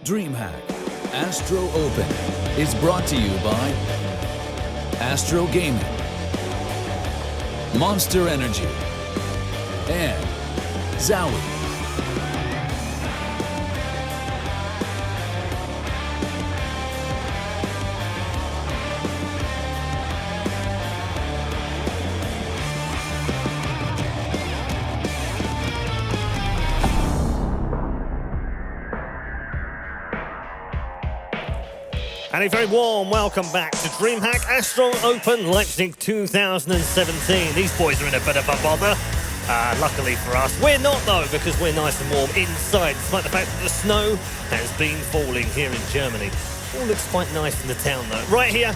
DreamHack Astro Open is brought to you by Astro Gaming, Monster Energy, and Zowie. And a very warm welcome back to DreamHack Astro Open Leipzig 2017. These boys are in a bit of a bother. Luckily for us, we're not though, because we're nice and warm inside, despite the fact that the snow has been falling here in Germany. All looks quite nice in the town though. Right here,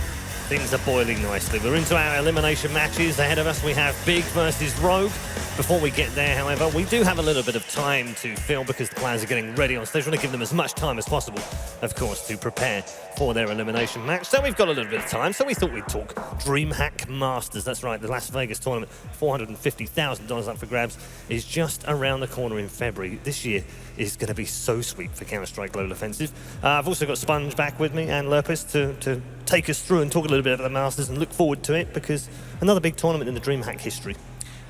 things are boiling nicely. We're into our elimination matches. Ahead of us, we have Big versus Rogue. Before we get there, however, we do have a little bit of time to fill because the players are getting ready on stage. We want to give them as much time as possible, of course, to prepare for their elimination match. So we've got a little bit of time, so we thought we'd talk DreamHack Masters. That's right, the Las Vegas tournament, $450,000 up for grabs, is just around the corner in February. This year is going to be so sweet for Counter-Strike Global Offensive. I've also got Sponge back with me and Lopez to take us through and talk a little bit about the Masters and look forward to it because another big tournament in the DreamHack history.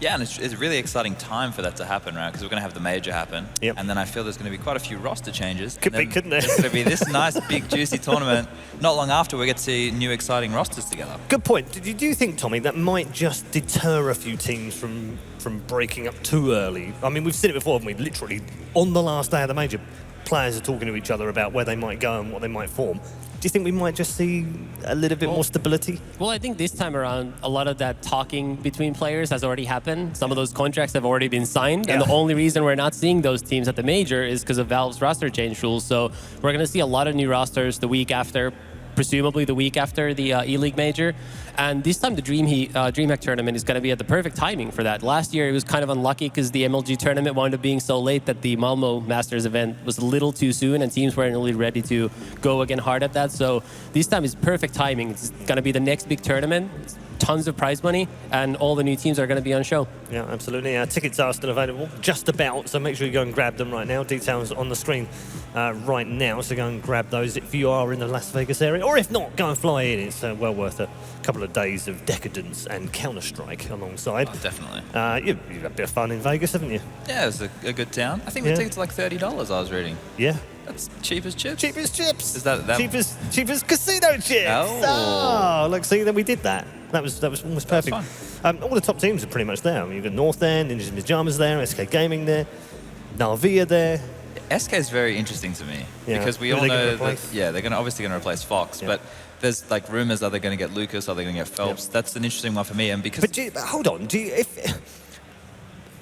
Yeah, and it's a really exciting time for that to happen, right? Because we're going to have the major happen. Yep. And then I feel there's going to be quite a few roster changes. Could be, couldn't there? There's going to be this nice, big, juicy tournament. Not long after, we get to see new, exciting rosters together. Good point. Do you think, Tommy, that might just deter a few teams from breaking up too early? I mean, we've seen it before, haven't we? Literally, on the last day of the major, players are talking to each other about where they might go and what they might form. Do you think we might just see a little bit more stability? Well, I think this time around, a lot of that talking between players has already happened. Some of those contracts have already been signed. Yeah. And the only reason we're not seeing those teams at the major is because of Valve's roster change rules. So we're going to see a lot of new rosters the week after, presumably the week after the E-League major. And this time the DreamHack tournament is going to be at the perfect timing for that. Last year it was kind of unlucky because the MLG tournament wound up being so late that the Malmo Masters event was a little too soon and teams weren't really ready to go again hard at that. So this time is perfect timing. It's going to be the next big tournament. It's tons of prize money and all the new teams are going to be on show. Yeah, absolutely. Tickets are still available, just about, so make sure you go and grab them right now. Details on the screen right now, so go and grab those if you are in the Las Vegas area, or if not, go and fly in. It's well worth a couple of days of decadence and Counter-Strike alongside. Oh, definitely. You've had a bit of fun in Vegas, haven't you? Yeah, it's a good town. I think the tickets are like $30, I was reading. Yeah. That's cheap as chips. Cheap as chips. Is that cheap as casino chips? Oh, look, see, then we did that. That was almost perfect. All the top teams are pretty much there. I mean, you've got North End, Ninjas in Pyjamas there, SK Gaming there, Na'Vi there. SK is very interesting to me because we all know that they're obviously going to replace Fox, but there's like rumors, are they going to get Lucas, are they going to get Phelps? That's an interesting one for me, and because but hold on,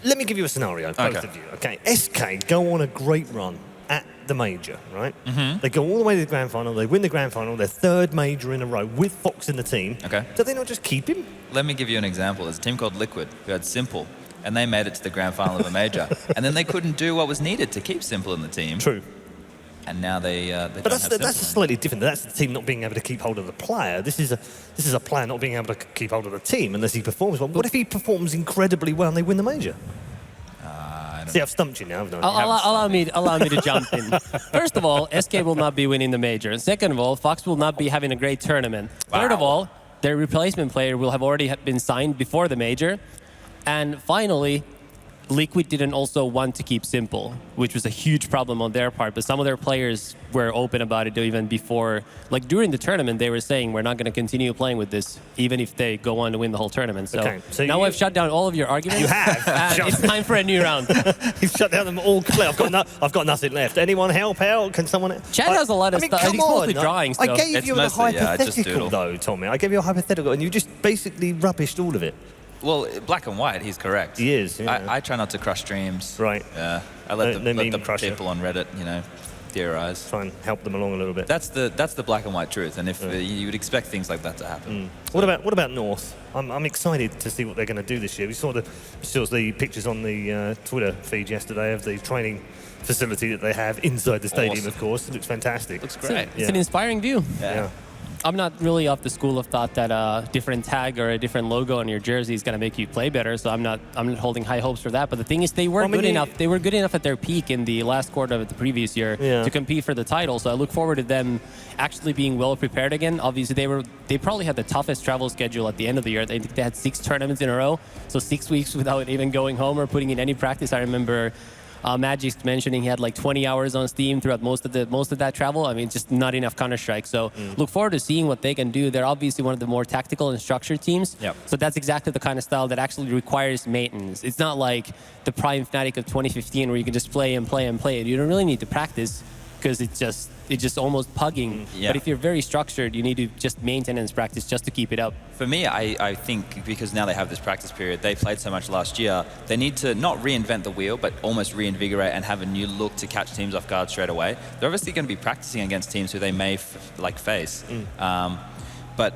let me give you a scenario, both of you. Okay, SK go on a great run at the major, right? Mm-hmm. They go all the way to the grand final, they win the grand final, their third major in a row with Fox in the team. Okay. Do they not just keep him? Let me give you an example. There's a team called Liquid who had Simple, and they made it to the grand final of a major, and then they couldn't do what was needed to keep Simple in the team. True. And now they but that's slightly different. That's the team not being able to keep hold of the player. This is a player not being able to keep hold of the team unless he performs well. What if he performs incredibly well and they win the major? See, I've stumped you now, haven't I? Allow me to jump in. First of all, SK will not be winning the major. And second of all, Fox will not be having a great tournament. Wow. Third of all, their replacement player will have already been signed before the major. And finally, Liquid didn't also want to keep Simple, which was a huge problem on their part. But some of their players were open about it even before. Like during the tournament, they were saying, we're not going to continue playing with this, even if they go on to win the whole tournament. So now I've shut down all of your arguments. You have. And it's time for a new round. You've shut down them all clear. I've got nothing left. Anyone help out? Can someone? Chad has a lot of stuff. He's mostly drawing stuff. I gave you a hypothetical, though, Tommy. I gave you a hypothetical, and you just basically rubbished all of it. Well, black and white, he's correct. He is. Yeah. I try not to crush dreams. Right. Yeah. I let the people on Reddit, theorize. Try and help them along a little bit. That's the black and white truth, and if you would expect things like that to happen. So. What about North? I'm excited to see what they're going to do this year. We saw the pictures on the Twitter feed yesterday of the training facility that they have inside the stadium. Of course, it looks fantastic. Looks great. It's an inspiring view. Yeah. I'm not really of the school of thought that a different tag or a different logo on your jersey is going to make you play better. So I'm not holding high hopes for that. But the thing is, they were good enough. They were good enough at their peak in the last quarter of the previous year to compete for the title. So I look forward to them actually being well prepared again. Obviously, they probably had the toughest travel schedule at the end of the year. They had 6 tournaments in a row, so 6 weeks without even going home or putting in any practice. I remember Magic's mentioning he had like 20 hours on Steam throughout most of that travel. I mean, just not enough Counter-Strike. So look forward to seeing what they can do. They're obviously one of the more tactical and structured teams. Yep. So that's exactly the kind of style that actually requires maintenance. It's not like the Prime Fnatic of 2015 where you can just play and play and play. You don't really need to practice because it's just almost pugging. Yeah. But if you're very structured, you need to just maintenance practice just to keep it up. For me, I think because now they have this practice period, they played so much last year, they need to not reinvent the wheel, but almost reinvigorate and have a new look to catch teams off guard straight away. They're obviously going to be practicing against teams who they may face. But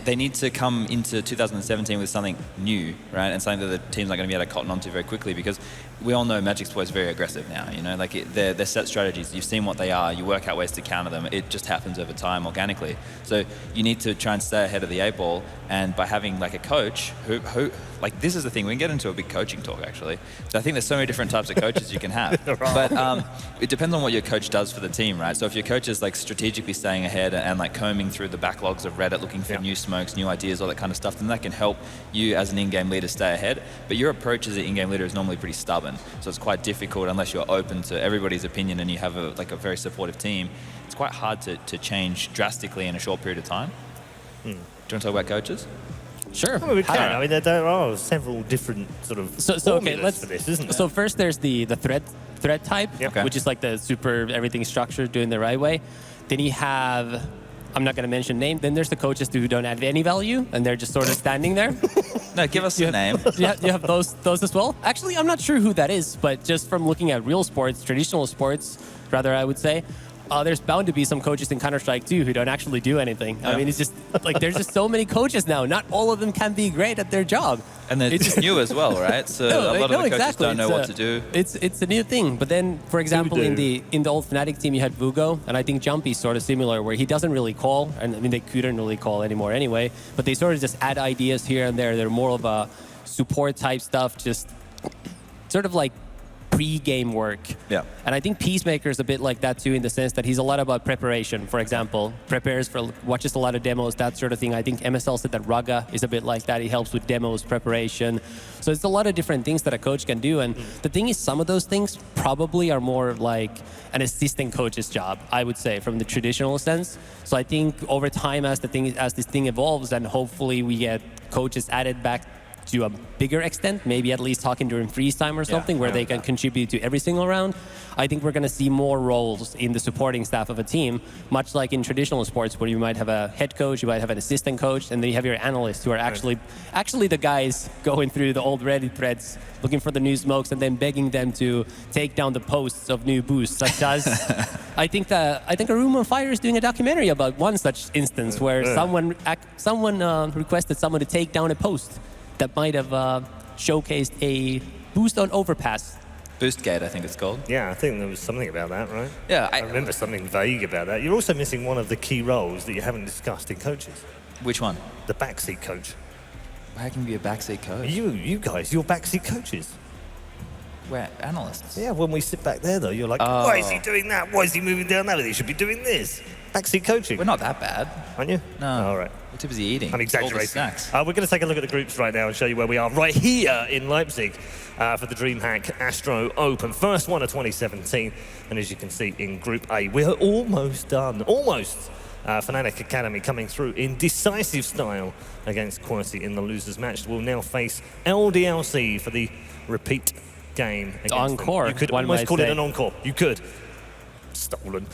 they need to come into 2017 with something new, right? And something that the team's not going to be able to cotton onto very quickly, because we all know Magic's is very aggressive now, you know, like they're set strategies. You've seen what they are, you work out ways to counter them. It just happens over time organically. So you need to try and stay ahead of the 8-ball, and by having like a coach who like, this is the thing, we can get into a big coaching talk actually. So I think there's so many different types of coaches you can have. But it depends on what your coach does for the team, right? So if your coach is like strategically staying ahead and like combing through the backlogs of Reddit looking for new smokes, new ideas, all that kind of stuff, then that can help you as an in-game leader stay ahead. But your approach as an in-game leader is normally pretty stubborn. So it's quite difficult unless you're open to everybody's opinion and you have a very supportive team. It's quite hard to change drastically in a short period of time. Do you want to talk about coaches? I Sure. mean, we can. I mean, there are several different sort of formulas for this, isn't there? So first there's the threat type, which is like the super everything structured, doing the right way. Then you have, I'm not going to mention name. Then there's the coaches who don't add any value, and they're just sort of standing there. No, give us a name. You have those as well? Actually, I'm not sure who that is, but just from looking at real sports, traditional sports, rather, I would say, there's bound to be some coaches in Counter-Strike too who don't actually do anything. I mean, it's just like there's just so many coaches now. Not all of them can be great at their job. And they're just new as well, right? So a lot of the coaches don't know what to do. It's a new thing. But then, for example, in the old Fnatic team, you had Vugo, and I think Jumpy's sort of similar, where he doesn't really call, and I mean they couldn't really call anymore anyway. But they sort of just add ideas here and there. They're more of a support type stuff, just sort of like pre-game work. Yeah. And I think Peacemaker is a bit like that too, in the sense that he's a lot about preparation. For example, watches a lot of demos, that sort of thing. I think MSL said that Raga is a bit like that. He helps with demos, preparation. So it's a lot of different things that a coach can do. And the thing is, some of those things probably are more like an assistant coach's job, I would say, from the traditional sense. So I think over time, as this thing evolves, and hopefully we get coaches added back to a bigger extent, maybe at least talking during freeze time or something, where they can contribute to every single round. I think we're going to see more roles in the supporting staff of a team, much like in traditional sports, where you might have a head coach, you might have an assistant coach, and then you have your analysts who are actually the guys going through the old Reddit threads, looking for the new smokes, and then begging them to take down the posts of new boosts, such as I think A Room on Fire is doing a documentary about one such instance where someone requested someone to take down a post that might have showcased a boost on overpass. Boostgate, I think it's called. Yeah, I think there was something about that, right? Yeah. I remember something vague about that. You're also missing one of the key roles that you haven't discussed in coaches. Which one? The backseat coach. How can you be a backseat coach? You guys, you're backseat coaches. We're analysts. Yeah, when we sit back there, though, you're like, why is he doing that? Why is he moving down that? He should be doing this. Backseat coaching. We're not that bad. Aren't you? No. All right. We're too busy eating. I'm exaggerating. All the snacks. We're going to take a look at the groups right now and show you where we are right here in Leipzig for the DreamHack Astro Open. First one of 2017. And as you can see in Group A, we're almost done. Almost. Fnatic Academy coming through in decisive style against Quercy in the losers match. We'll now face LDLC for the repeat game against encore. You could almost call it an encore. You could. Stolen.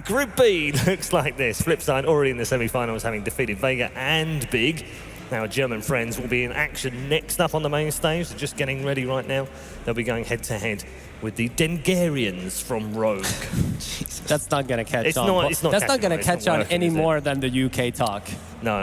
Group B looks like this. Flipside already in the semi-finals, having defeated Vega and Big. Now German friends will be in action next up on the main stage. They're just getting ready right now. They'll be going head-to-head with the Dengarians from Rogue. That's not going to catch on. It's not That's not going to catch on any more than the UK talk. No.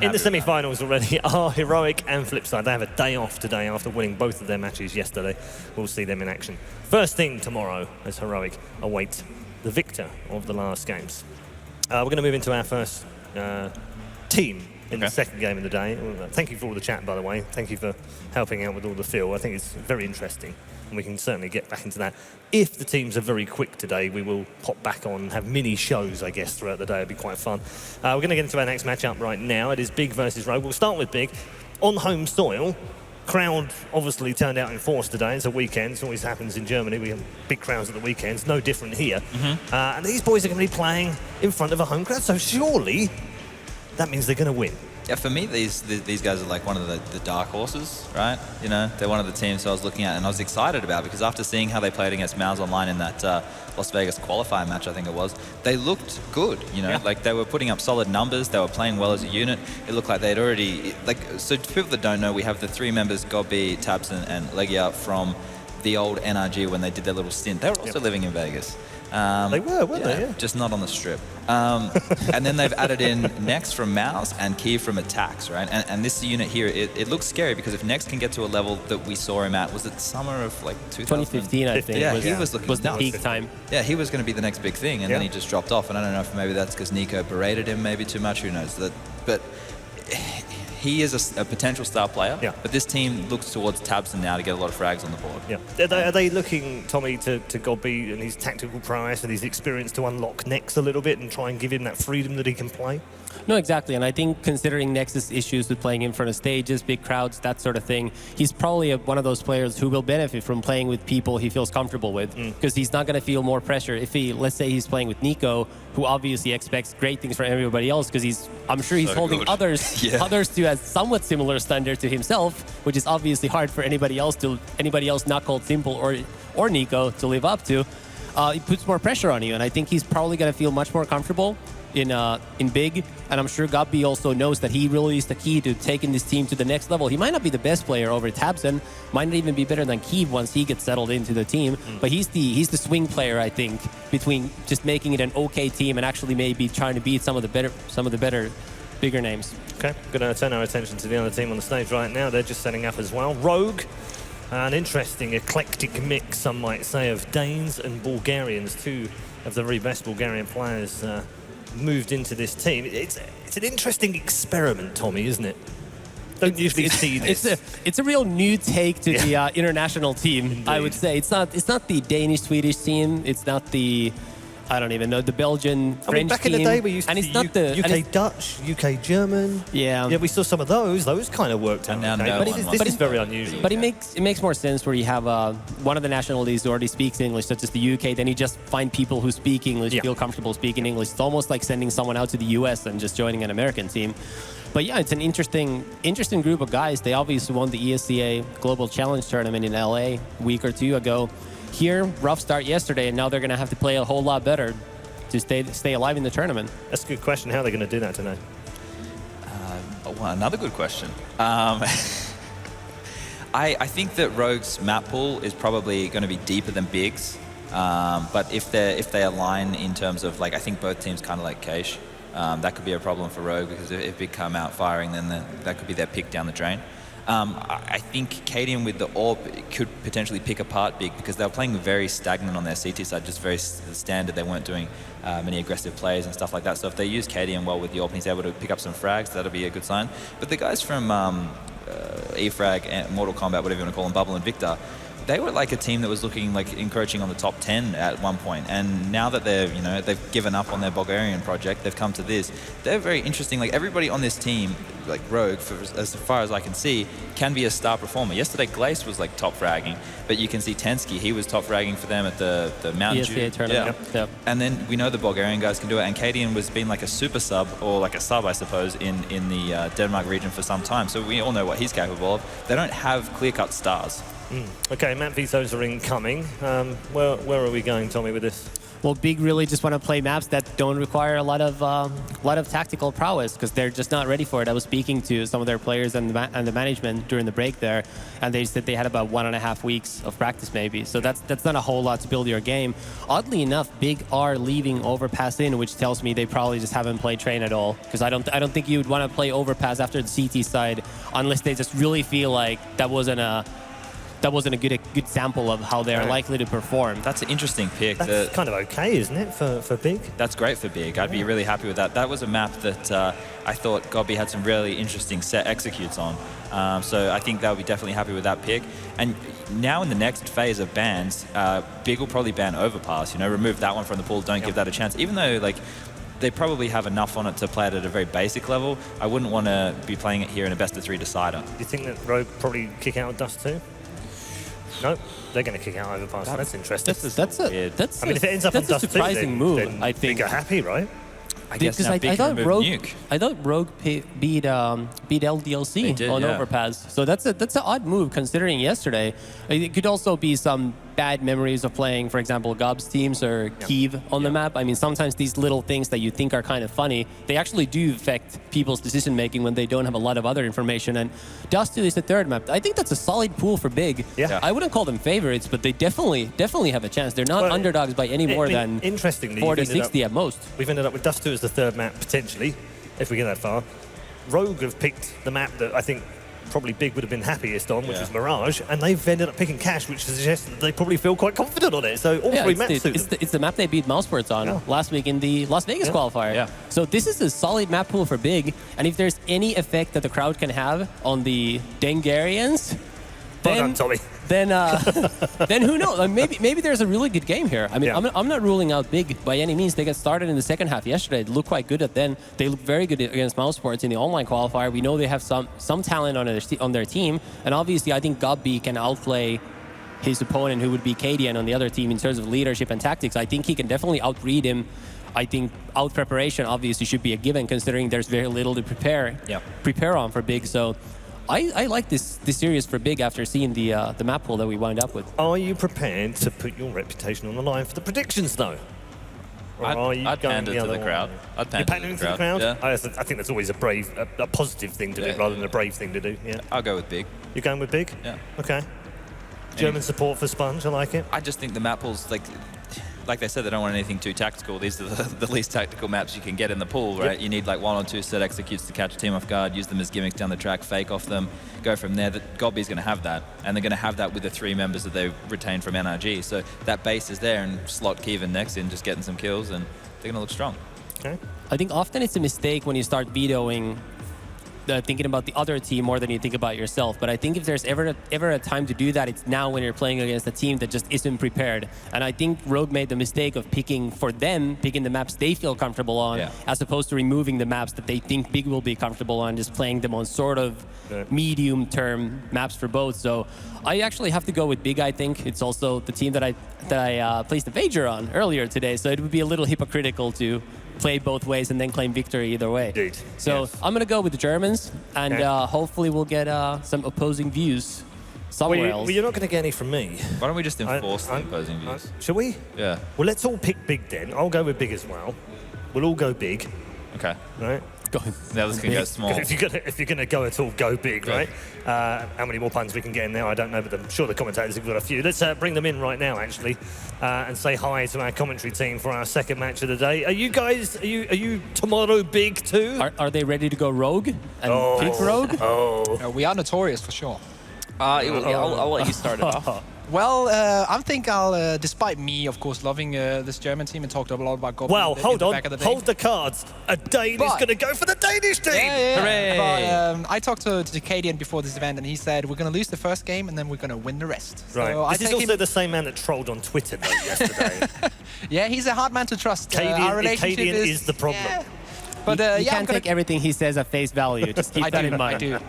In the semi-finals already are Heroic and Flipside. They have a day off today after winning both of their matches yesterday. We'll see them in action first thing tomorrow as Heroic awaits the victor of the last games. We're going to move into our first team in the second game of the day. Thank you for all the chat, by the way. Thank you for helping out with all the feel. I think it's very interesting, and we can certainly get back into that. If the teams are very quick today, we will pop back on, have mini shows, I guess, throughout the day. It'll be quite fun. We're going to get into our next matchup right now. It is Big versus Rogue. We'll start with Big. On home soil, crowd obviously turned out in force today. It's a weekend. It always happens in Germany. We have big crowds at the weekends. No different here. And these boys are going to be playing in front of a home crowd, so surely that means they're going to win. Yeah, for me, these guys are like one of the dark horses, right? You know, they're one of the teams I was looking at and I was excited about, because after seeing how they played against Mouse Online in that Las Vegas qualifier match, I think it was, they looked good, you know? Like they were putting up solid numbers, they were playing well as a unit. It looked like they'd already, so to people that don't know, we have the 3 members, Gobby, Tabs and Legia from the old NRG when they did their little stint. They were also living in Vegas. They were, weren't they? Yeah. Just not on the strip. And then they've added in Next from Mouse and Key from Attacks, right? And this unit here, it looks scary, because if Next can get to a level that we saw him at, was it summer of like 2015, I think. Yeah, he was looking was the nuts. peak time. Yeah, he was going to be the next big thing, and then he just dropped off. And I don't know if maybe that's because Nico berated him maybe too much, who knows. But he is a potential star player, but this team looks towards Tabson now to get a lot of frags on the board. Yeah. Are they looking, Tommy, to Gobby and his tactical prowess and his experience to unlock Nex a little bit and try and give him that freedom that he can play? No, exactly. And I think considering Nex's issues with playing in front of stages, big crowds, that sort of thing, he's probably one of those players who will benefit from playing with people he feels comfortable with, because he's not going to feel more pressure. If let's say he's playing with Nico, who obviously expects great things from everybody else, because I'm sure he's holding others to a somewhat similar standard to himself, which is obviously hard for anybody else not called Simple or Nico to live up to. It puts more pressure on you, and I think he's probably going to feel much more comfortable in Big, and I'm sure Gobby also knows that he really is the key to taking this team to the next level. He might not be the best player over Tabson, might not even be better than Keeve once he gets settled into the team, but he's the swing player, I think, between just making it an okay team and actually maybe trying to beat some of the better bigger names. Okay, going to turn our attention to the other team on the stage right now. They're just setting up as well. Rogue, an interesting eclectic mix, some might say, of Danes and Bulgarians, 2 of the very best Bulgarian players moved into this team. It's an interesting experiment, Tommy, isn't it? Don't usually see this. It's a real new take to the international team. Indeed. I would say it's not the Danish Swedish team. It's not the I don't even know, the Belgian, French back team. in the day we used and to it's not the UK Dutch, UK German. Yeah, we saw some of those. Those kind of worked out. And now this is very unusual. But it makes more sense where you have one of the nationalities who already speaks English, such as the UK. Then you just find people who speak English, feel comfortable speaking English. It's almost like sending someone out to the US and just joining an American team. But yeah, it's an interesting group of guys. They obviously won the ESCA Global Challenge Tournament in LA a week or 2 ago. Here, rough start yesterday, and now they're going to have to play a whole lot better to stay alive in the tournament. That's a good question. How are they going to do that tonight? Well, another good question. I think that Rogue's map pool is probably going to be deeper than Big's. But if they align in terms of, like, I think both teams kind of like Keish. That could be a problem for Rogue, because if Big come out firing, then that could be their pick down the drain. I think Cadian with the AWP could potentially pick apart Big, because they were playing very stagnant on their CT side, just very standard. They weren't doing many aggressive plays and stuff like that. So if they use Cadian well with the AWP and he's able to pick up some frags, that'll be a good sign. But the guys from eFrag and Mortal Kombat, whatever you want to call them, Bubble and Victor, they were like a team that was looking like encroaching on the top 10 at one point, and now that they've given up on their Bulgarian project, they've come to this. They're very interesting. Like, everybody on this team, like Rogue, as far as I can see, can be a star performer. Yesterday, Glace was like top fragging, but you can see Tensky, he was top fragging for them at the Mountain Dew tournament. Yep. And then we know the Bulgarian guys can do it, and Cadian was being like a super sub, or like a sub, I suppose, in the Denmark region for some time. So we all know what he's capable of. They don't have clear-cut stars. Okay, map vetoes are incoming. Where are we going, Tommy, with this? Well, Big really just want to play maps that don't require a lot of tactical prowess, because they're just not ready for it. I was speaking to some of their players and the management during the break there, and they said they had about 1.5 weeks of practice maybe. So that's not a whole lot to build your game. Oddly enough, Big are leaving Overpass in, which tells me they probably just haven't played Train at all, because I don't think you would want to play Overpass after the CT side unless they just really feel like that wasn't a that wasn't a good sample of how they're likely to perform. That's an interesting pick. That's kind of okay, isn't it, for Big? That's great for Big. I'd be really happy with that. That was a map that I thought Gobby had some really interesting set executes on. So I think they'll be definitely happy with that pick. And now in the next phase of bans, Big will probably ban Overpass. Remove that one from the pool. Don't give that a chance. Even though they probably have enough on it to play it at a very basic level, I wouldn't want to be playing it here in a best-of-3 decider. Do you think that Rogue probably kick out Dust too? No, they're going to kick out Overpass. That's interesting. That's I mean, if it ends up on Dust 2, surprising move. then I think Big are happy, right? I guess because I thought Rogue beat LDLC on Overpass. So that's an odd move considering yesterday. It could also be some bad memories of playing, for example, Gob's teams or Kiev on the map. I mean, sometimes these little things that you think are kind of funny, they actually do affect people's decision making when they don't have a lot of other information. And Dust 2 is the third map. I think that's a solid pool for Big. Yeah. I wouldn't call them favorites, but they definitely have a chance. They're not underdogs by any more than interestingly 40-60 at most. We've ended up with Dust 2 as the third map, potentially, if we get that far. Rogue have picked the map that I think probably Big would have been happiest on, which is Mirage, and they've ended up picking Cash, which suggests that they probably feel quite confident on it. So all three maps suit them. It's the map they beat Mousesports on last week in the Las Vegas qualifier. Yeah. So this is a solid map pool for Big, and if there's any effect that the crowd can have on the Dengarians, then who knows? Maybe there's a really good game here. I mean, I'm not ruling out Big by any means. They got started in the second half yesterday. They looked quite good at then. They looked very good against Mousesports in the online qualifier. We know they have some talent on their team, and obviously I think Gobby can outplay his opponent, who would be Cadian on the other team, in terms of leadership and tactics. I think he can definitely outread him. I think out preparation obviously should be a given, considering there's very little to prepare on for Big. So I like this series for Big after seeing the map pool that we wound up with. Are you prepared to put your reputation on the line for the predictions, though? Or I'd pander to the crowd. You're pandering to the crowd? Yeah. I think that's always a positive thing to do rather than a brave thing to do. Yeah. I'll go with Big. You're going with Big? Yeah. Okay. German support for Sponge, I like it. I just think the map pools, like they said, they don't want anything too tactical. These are the least tactical maps you can get in the pool, right? You need 1 or 2 set executes to catch a team off guard, use them as gimmicks down the track, fake off them, go from there. Gobby's going to have that, and they're going to have that with the 3 members that they've retained from NRG. So that base is there, and slot Kievan next in, just getting some kills, and they're going to look strong. Okay. I think often it's a mistake when you start vetoing thinking about the other team more than you think about yourself. But I think if there's ever a time to do that, it's now when you're playing against a team that just isn't prepared. And I think Rogue made the mistake of picking the maps they feel comfortable on, as opposed to removing the maps that they think Big will be comfortable on, just playing them on sort of medium-term maps for both. So I actually have to go with Big, I think. It's also the team that I placed a wager on earlier today, so it would be a little hypocritical to play both ways and then claim victory either way. Indeed. So I'm going to go with the Germans, and hopefully we'll get some opposing views somewhere else. Well, you're not going to get any from me. Why don't we just enforce the opposing views? Shall we? Yeah. Well, let's all pick Big then. I'll go with Big as well. We'll all go Big. Okay. Right? The others can go small. If you're going to go at all, go Big, right? How many more puns we can get in there, I don't know, but I'm sure the commentators have got a few. Let's bring them in right now, actually, and say hi to our commentary team for our second match of the day. Are you guys, are you tomorrow Big too? Are they ready to go Rogue and pick Rogue? We are notorious for sure. I'll let you start it off. Well, I think I'll, despite me, of course, loving this German team and talked a lot about Goblin. Well, hold on, hold the cards. A Dane is going to go for the Danish team. Yeah. But I talked to Cadian before this event, and he said we're going to lose the first game and then we're going to win the rest. Right. So this is also the same man that trolled on Twitter though yesterday. Yeah, he's a hard man to trust. Cadian is the problem. Yeah. But you can't take everything he says at face value. Just keep that in mind. I do,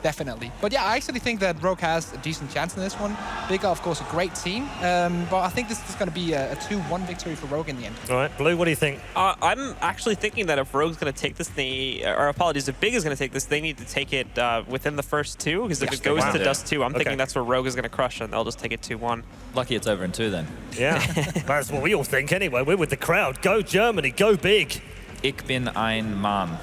definitely. But yeah, I actually think that Rogue has a decent chance in this one. Big are, of course, a great team. But I think this is going to be a 2-1 victory for Rogue in the end. All right, Blue, what do you think? I'm actually thinking that if Rogue's going to take this, if Big is going to take this, they need to take it within the first 2. Because if it goes to Dust 2, I'm thinking that's where Rogue is going to crush, and they'll just take it 2-1. Lucky it's over in 2 then. Yeah, that's what we all think anyway. We're with the crowd. Go Germany, go Big. Ich bin ein Mann.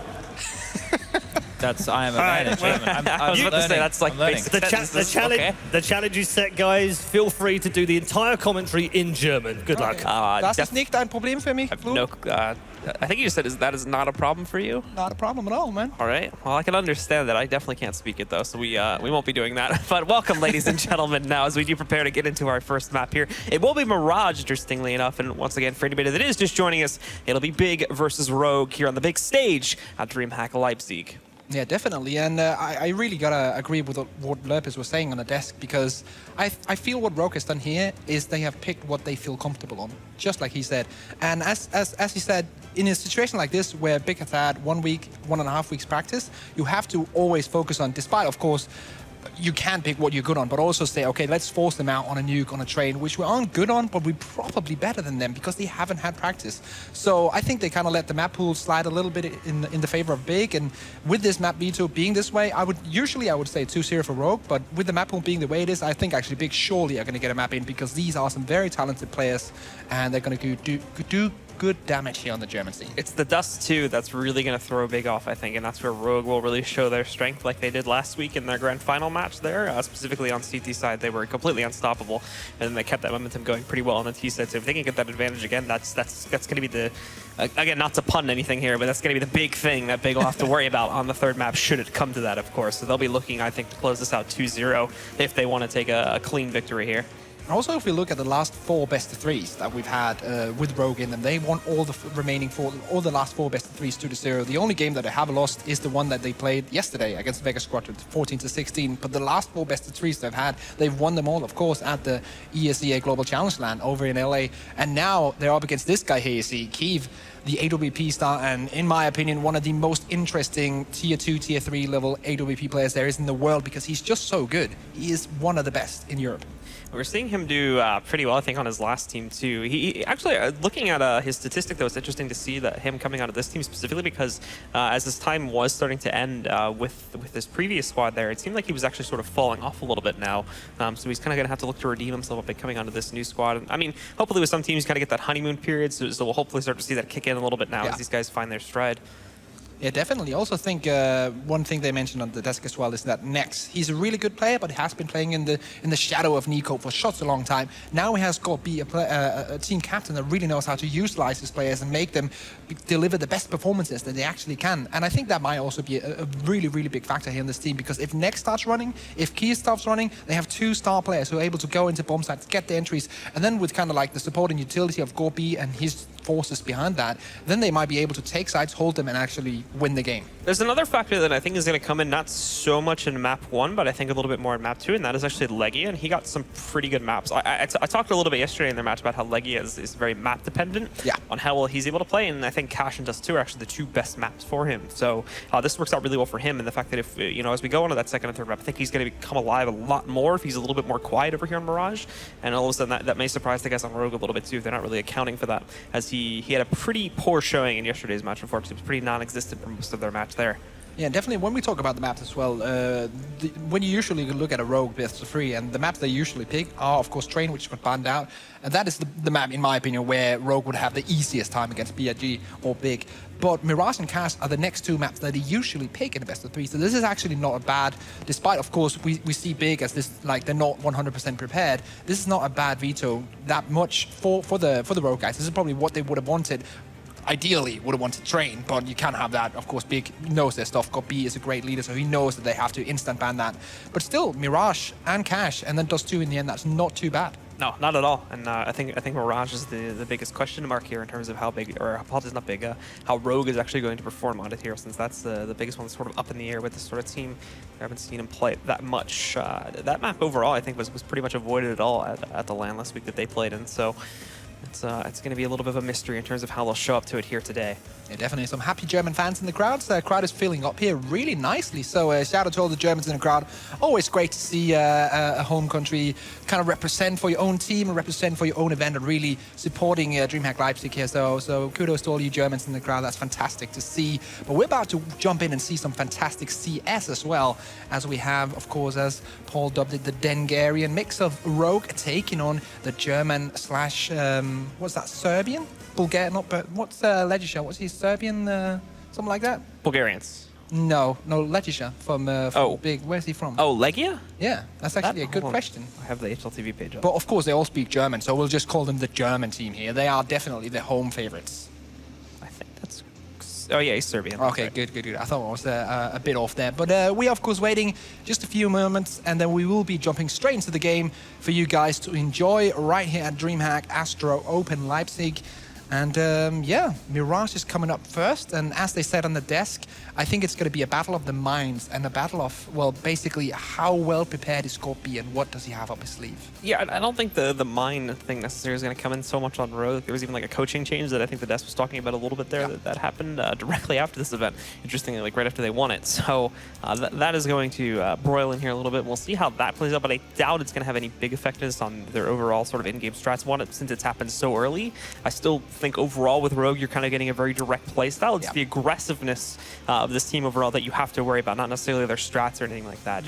I am a man in German. I was about to say, that's like basic the challenge is set, guys. Feel free to do the entire commentary in German. Good luck. Das ist nicht ein Problem für mich, Flo. I think you just said that is not a problem for you? Not a problem at all, man. All right. Well, I can understand that. I definitely can't speak it, though, so we won't be doing that. But welcome, ladies and gentlemen, now, as we do prepare to get into our first map here. It will be Mirage, interestingly enough, and once again, for anybody that is just joining us, it'll be Big versus Rogue here on the big stage at DreamHack Leipzig. Yeah, definitely. And I really got to agree with what Lerpus was saying on the desk, because I feel what Rogue has done here is they have picked what they feel comfortable on, just like he said. And as he said, in a situation like this, where Big has had 1 week, 1.5 weeks practice, you have to always focus on, despite, of course, you can pick what you're good on, but also say, okay, let's force them out on a nuke, on a train, which we aren't good on, but we're probably better than them because they haven't had practice. So I think they kind of let the map pool slide a little bit in the favor of Big, and with this map veto being this way, I would say 2-0 for Rogue, but with the map pool being the way it is, I think actually Big surely are going to get a map in, because these are some very talented players, and they're going to do good damage here on the German scene. It's the Dust 2 that's really going to throw Big off, I think, and that's where Rogue will really show their strength like they did last week in their grand final match there. Specifically on CT side, they were completely unstoppable, and then they kept that momentum going pretty well on the T side. So if they can get that advantage again, that's going to be the, again, not to pun anything here, but that's going to be the big thing that Big will have to worry about on the third map, should it come to that, of course. So they'll be looking, I think, to close this out 2-0 if they want to take a clean victory here. Also, if we look at the last 4 best-of-3s that we've had with Rogue in them, they won all the the last 4 best-of-3s 2-0. The only game that they have lost is the one that they played yesterday against Vegas Squadron, 14-16. But the last 4 best-of-3s they've had, they've won them all, of course, at the ESEA Global Challenge LAN over in LA. And now they're up against this guy here, you see, Kiev, the AWP star, and in my opinion, one of the most interesting tier 2, tier 3 level AWP players there is in the world, because he's just so good. He is one of the best in Europe. We're seeing him do pretty well, I think, on his last team, too. He actually, looking at his statistic, though, it's interesting to see that him coming out of this team specifically, because as his time was starting to end with his previous squad there, it seemed like he was actually sort of falling off a little bit now. So he's kind of going to have to look to redeem himself by coming onto this new squad. And, I mean, hopefully with some teams, you kind of get that honeymoon period, so we'll hopefully start to see that kick in a little bit now as these guys find their stride. Yeah, definitely. Also think one thing they mentioned on the desk as well is that Nex, he's a really good player, but he has been playing in the shadow of Nico for such a long time. Now he has got to be a team captain that really knows how to utilize his players and make them deliver the best performances that they actually can. And I think that might also be a really, really big factor here in this team, because if Nex starts running, if Key starts running, they have 2 star players who are able to go into bomb sites, get the entries, and then with kind of like the support and utility of Gorby and his forces behind that, then they might be able to take sites, hold them, and actually win the game. There's another factor that I think is going to come in not so much in map 1, but I think a little bit more in map 2, and that is actually Legia, and he got some pretty good maps. I talked a little bit yesterday in their match about how Legia is very map dependent on how well he's able to play, and I think Cash and Dust 2 are actually the 2 best maps for him. So this works out really well for him, and the fact that if, as we go into that second and third map, I think he's going to become alive a lot more if he's a little bit more quiet over here on Mirage, and all of a sudden that may surprise the guys on Rogue a little bit too if they're not really accounting for that, as he had a pretty poor showing in yesterday's match. Unfortunately, it was pretty non-existent for most of their match there. Yeah, definitely. When we talk about the maps as well, when you usually look at a Rogue best-of-3, and the maps they usually pick are, of course, Train, which got banned out, and that is the map, in my opinion, where Rogue would have the easiest time against BRG or Big. But Mirage and Cash are the next 2 maps that they usually pick in the best-of-3, so this is actually not a bad, despite, of course, we see Big as this, like, they're not 100% prepared. This is not a bad veto that much for the Rogue guys. This is probably what they would have wanted. Ideally would have wanted Train, but you can't have that. Of course, Big knows their stuff. Gorby is a great leader, so he knows that they have to instant ban that. But still, Mirage and Cash, and then Dust 2 in the end, that's not too bad. No, not at all. And I think Mirage is the biggest question mark here in terms of how big, or apologies, not big, how Rogue is actually going to perform on it here, since that's the biggest one that's sort of up in the air with this sort of team. I haven't seen him play it that much. That map overall, I think, was pretty much avoided at all at the LAN last week that they played in. So it's going to be a little bit of a mystery in terms of how they'll show up to it here today. Yeah, definitely some happy German fans in the crowd. So the crowd is filling up here really nicely. So shout out to all the Germans in the crowd. Always great to see a home country kind of represent for your own team and represent for your own event, and really supporting DreamHack Leipzig here. So kudos to all you Germans in the crowd. That's fantastic to see. But we're about to jump in and see some fantastic CS as well, as we have, of course, as Paul dubbed it, the Dengarian mix of Rogue taking on the German slash, what's that, Serbian? Bulgarian, not, but what's Legisha? What's his Serbian, something like that? Bulgarians. No, Legisha from Big. Where's he from? Oh, Legia? Yeah, that's actually a good question. I have the HLTV page up. But of course, they all speak German, so we'll just call them the German team here. They are definitely the home favorites. Oh yeah, he's Serbian. Okay, right. good. I thought I was a bit off there. But we are, of course, waiting just a few moments, and then we will be jumping straight into the game for you guys to enjoy right here at DreamHack Astro Open Leipzig. And yeah, Mirage is coming up first. And as they said on the desk, I think it's going to be a battle of the minds and a battle of, well, basically how well prepared is Scorpi and what does he have up his sleeve. Yeah, I don't think the mind thing necessarily is going to come in so much on Rogue. There was even like a coaching change that I think the desk was talking about a little bit there that happened directly after this event. Interestingly, like right after they won it. So that is going to broil in here a little bit. We'll see how that plays out, but I doubt it's going to have any big effectiveness on their overall sort of in-game strats. One, since it's happened so early, I still think overall with Rogue, you're kind of getting a very direct play style. It's the aggressiveness of this team overall that you have to worry about, not necessarily their strats or anything like that.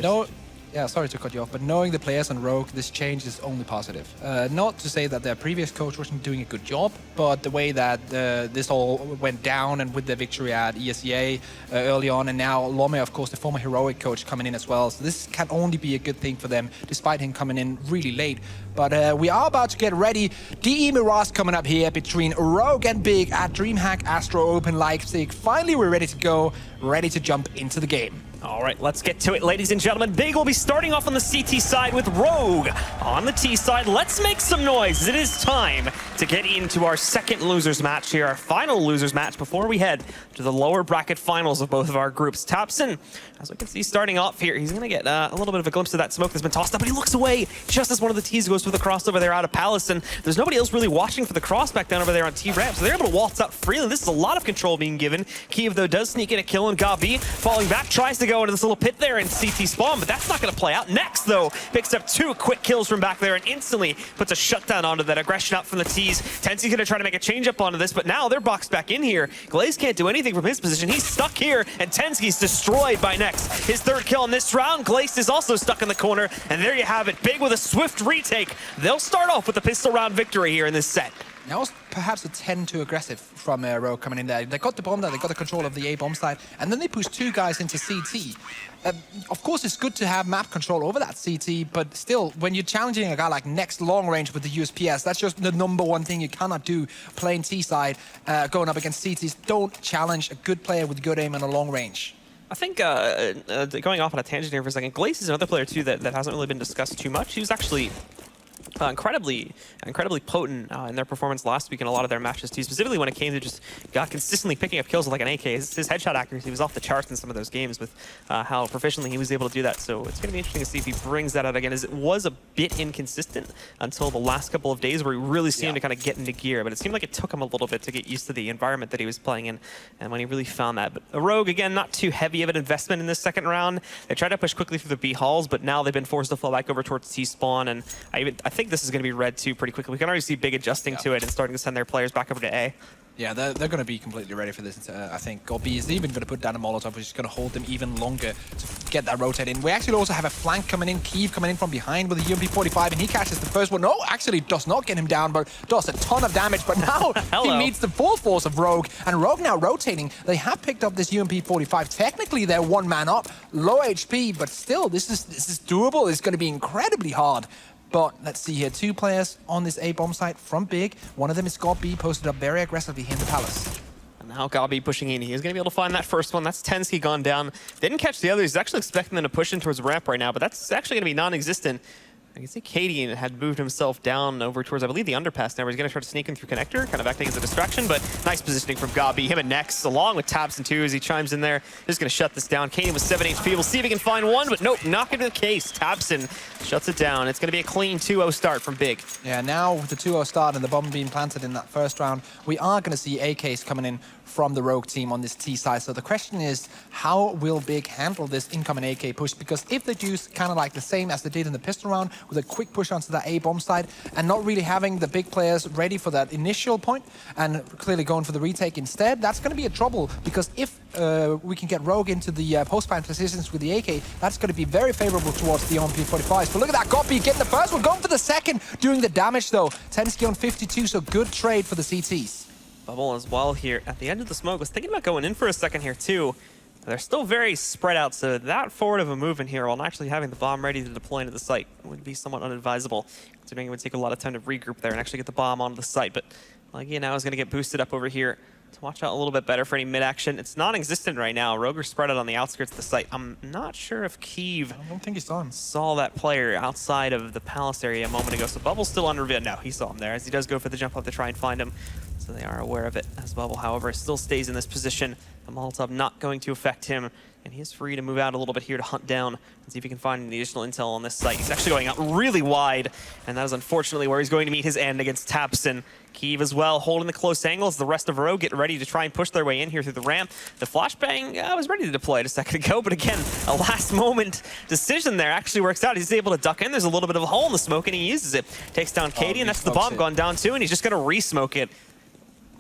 Yeah, sorry to cut you off, but knowing the players on Rogue, this change is only positive. Not to say that their previous coach wasn't doing a good job, but the way that this all went down and with the victory at ESEA early on, and now Lome, of course, the former heroic coach coming in as well. So this can only be a good thing for them, despite him coming in really late. But we are about to get ready. DE Mirage coming up here between Rogue and Big at DreamHack Astro Open Leipzig. Finally, we're ready to go, ready to jump into the game. All right, let's get to it, ladies and gentlemen. Big will be starting off on the CT side with Rogue on the T side. Let's make some noise. It is time to get into our second losers match here, our final losers match before we head to the lower bracket finals of both of our groups. Tapson, as we can see, starting off here, he's going to get a little bit of a glimpse of that smoke that's been tossed up, but he looks away just as one of the T's goes for the crossover there out of Palace, and there's nobody else really watching for the cross back down over there on T-Ramp, so they're able to waltz out freely. This is a lot of control being given. Kiev, though, does sneak in a kill, and Gabi falling back, tries to go into this little pit there in CT spawn, but that's not going to play out. Next, though, picks up 2 quick kills from back there and instantly puts a shutdown onto that aggression out from the T's. Tensy's going to try to make a change up onto this, but now they're boxed back in here. Glaze can't do anything from his position. He's stuck here, and Tensky's destroyed by Next. His 3rd kill in this round. Glaze is also stuck in the corner, and there you have it. Big with a swift retake. They'll start off with a pistol round victory here in this set. That was perhaps a 10 too aggressive from Rogue coming in there. They got the bomb there, they got the control of the A bomb side, and then they pushed 2 guys into CT. Of course, it's good to have map control over that CT, but still, when you're challenging a guy like Next long range with the USPS, that's just the #1 thing you cannot do playing T side, going up against CTs. Don't challenge a good player with good aim and a long range. I think going off on a tangent here for a second, Glaze is another player too that hasn't really been discussed too much. He was actually incredibly potent in their performance last week in a lot of their matches too, specifically when it came to just consistently picking up kills with like an AK. His headshot accuracy was off the charts in some of those games with how proficiently he was able to do that. So it's going to be interesting to see if he brings that out again, as it was a bit inconsistent until the last couple of days where we really seemed to kind of get into gear, but it seemed like it took him a little bit to get used to the environment that he was playing in, and when he really found that. But Rogue, again, not too heavy of an investment in this second round. They tried to push quickly through the B halls, but now they've been forced to fall back over towards T spawn, and I think this is going to be red too pretty quickly. We can already see Big adjusting to it and starting to send their players back over to A. Yeah, they're going to be completely ready for this, I think. Gobi is even going to put down a Molotov, which is going to hold them even longer to get that rotate in. We actually also have a flank coming in, Kiev coming in from behind with a UMP-45, and he catches the first one. No, actually does not get him down, but does a ton of damage. But now he meets the full force of Rogue, and Rogue now rotating. They have picked up this UMP-45. Technically, they're 1 man up, low HP, but still, this is doable. It's going to be incredibly hard. But let's see here, 2 players on this A bomb site from Big. One of them is Scott B, posted up very aggressively here in the Palace. And now Gabi pushing in. He's going to be able to find that first one. That's Tensky gone down. They didn't catch the others. He's actually expecting them to push in towards the ramp right now, but that's actually going to be non-existent. I can see Katie had moved himself down over towards, I believe, the underpass now. He's going to try to sneak in through connector, kind of acting as a distraction, but nice positioning from Gabi. Him and Next, along with Tabson too, as he chimes in there. Just going to shut this down. Katie with 7 HP. We'll see if he can find one, but nope, not into the case. Tabson shuts it down. It's going to be a clean 2-0 start from Big. Yeah, now with the 2-0 start and the bomb being planted in that first round, we are going to see AKs coming in from the Rogue team on this T side. So the question is, how will Big handle this incoming AK push? Because if they do kind of like the same as they did in the pistol round, with a quick push onto that A bomb side and not really having the big players ready for that initial point and clearly going for the retake instead, that's going to be a trouble. Because if we can get Rogue into the post-plant positions with the AK, that's going to be very favorable towards the OMP-45s. But look at that, Gopi getting the first one, going for the second, doing the damage though. Tensky on 52, so good trade for the CTs. Bubble as well here at the end of the smoke. Was thinking about going in for a second here too. They're still very spread out, so that forward of a move in here while actually having the bomb ready to deploy into the site would be somewhat unadvisable, considering it would take a lot of time to regroup there and actually get the bomb onto the site. But Legia now is going to get boosted up over here to watch out a little bit better for any mid-action. It's non-existent right now. Rogue are spread out on the outskirts of the site. I'm not sure if Kiev I don't think he's on. saw that player outside of the palace area a moment ago. So Bubble's still under vid. No, he saw him there as he does go for the jump up to try and find him. So they are aware of it as Bubble, however, still stays in this position. The Molotov not going to affect him. And he is free to move out a little bit here to hunt down and see if he can find any additional intel on this site. He's actually going out really wide, and that is unfortunately where he's going to meet his end against Tapson. Kiev as well, holding the close angles. The rest of Rogue getting ready to try and push their way in here through the ramp. The flashbang was ready to deploy it a second ago, but again, a last-moment decision there actually works out. He's able to duck in. There's a little bit of a hole in the smoke, and he uses it. Takes down Katie, and that's the bomb gone down too, and he's just going to re-smoke it.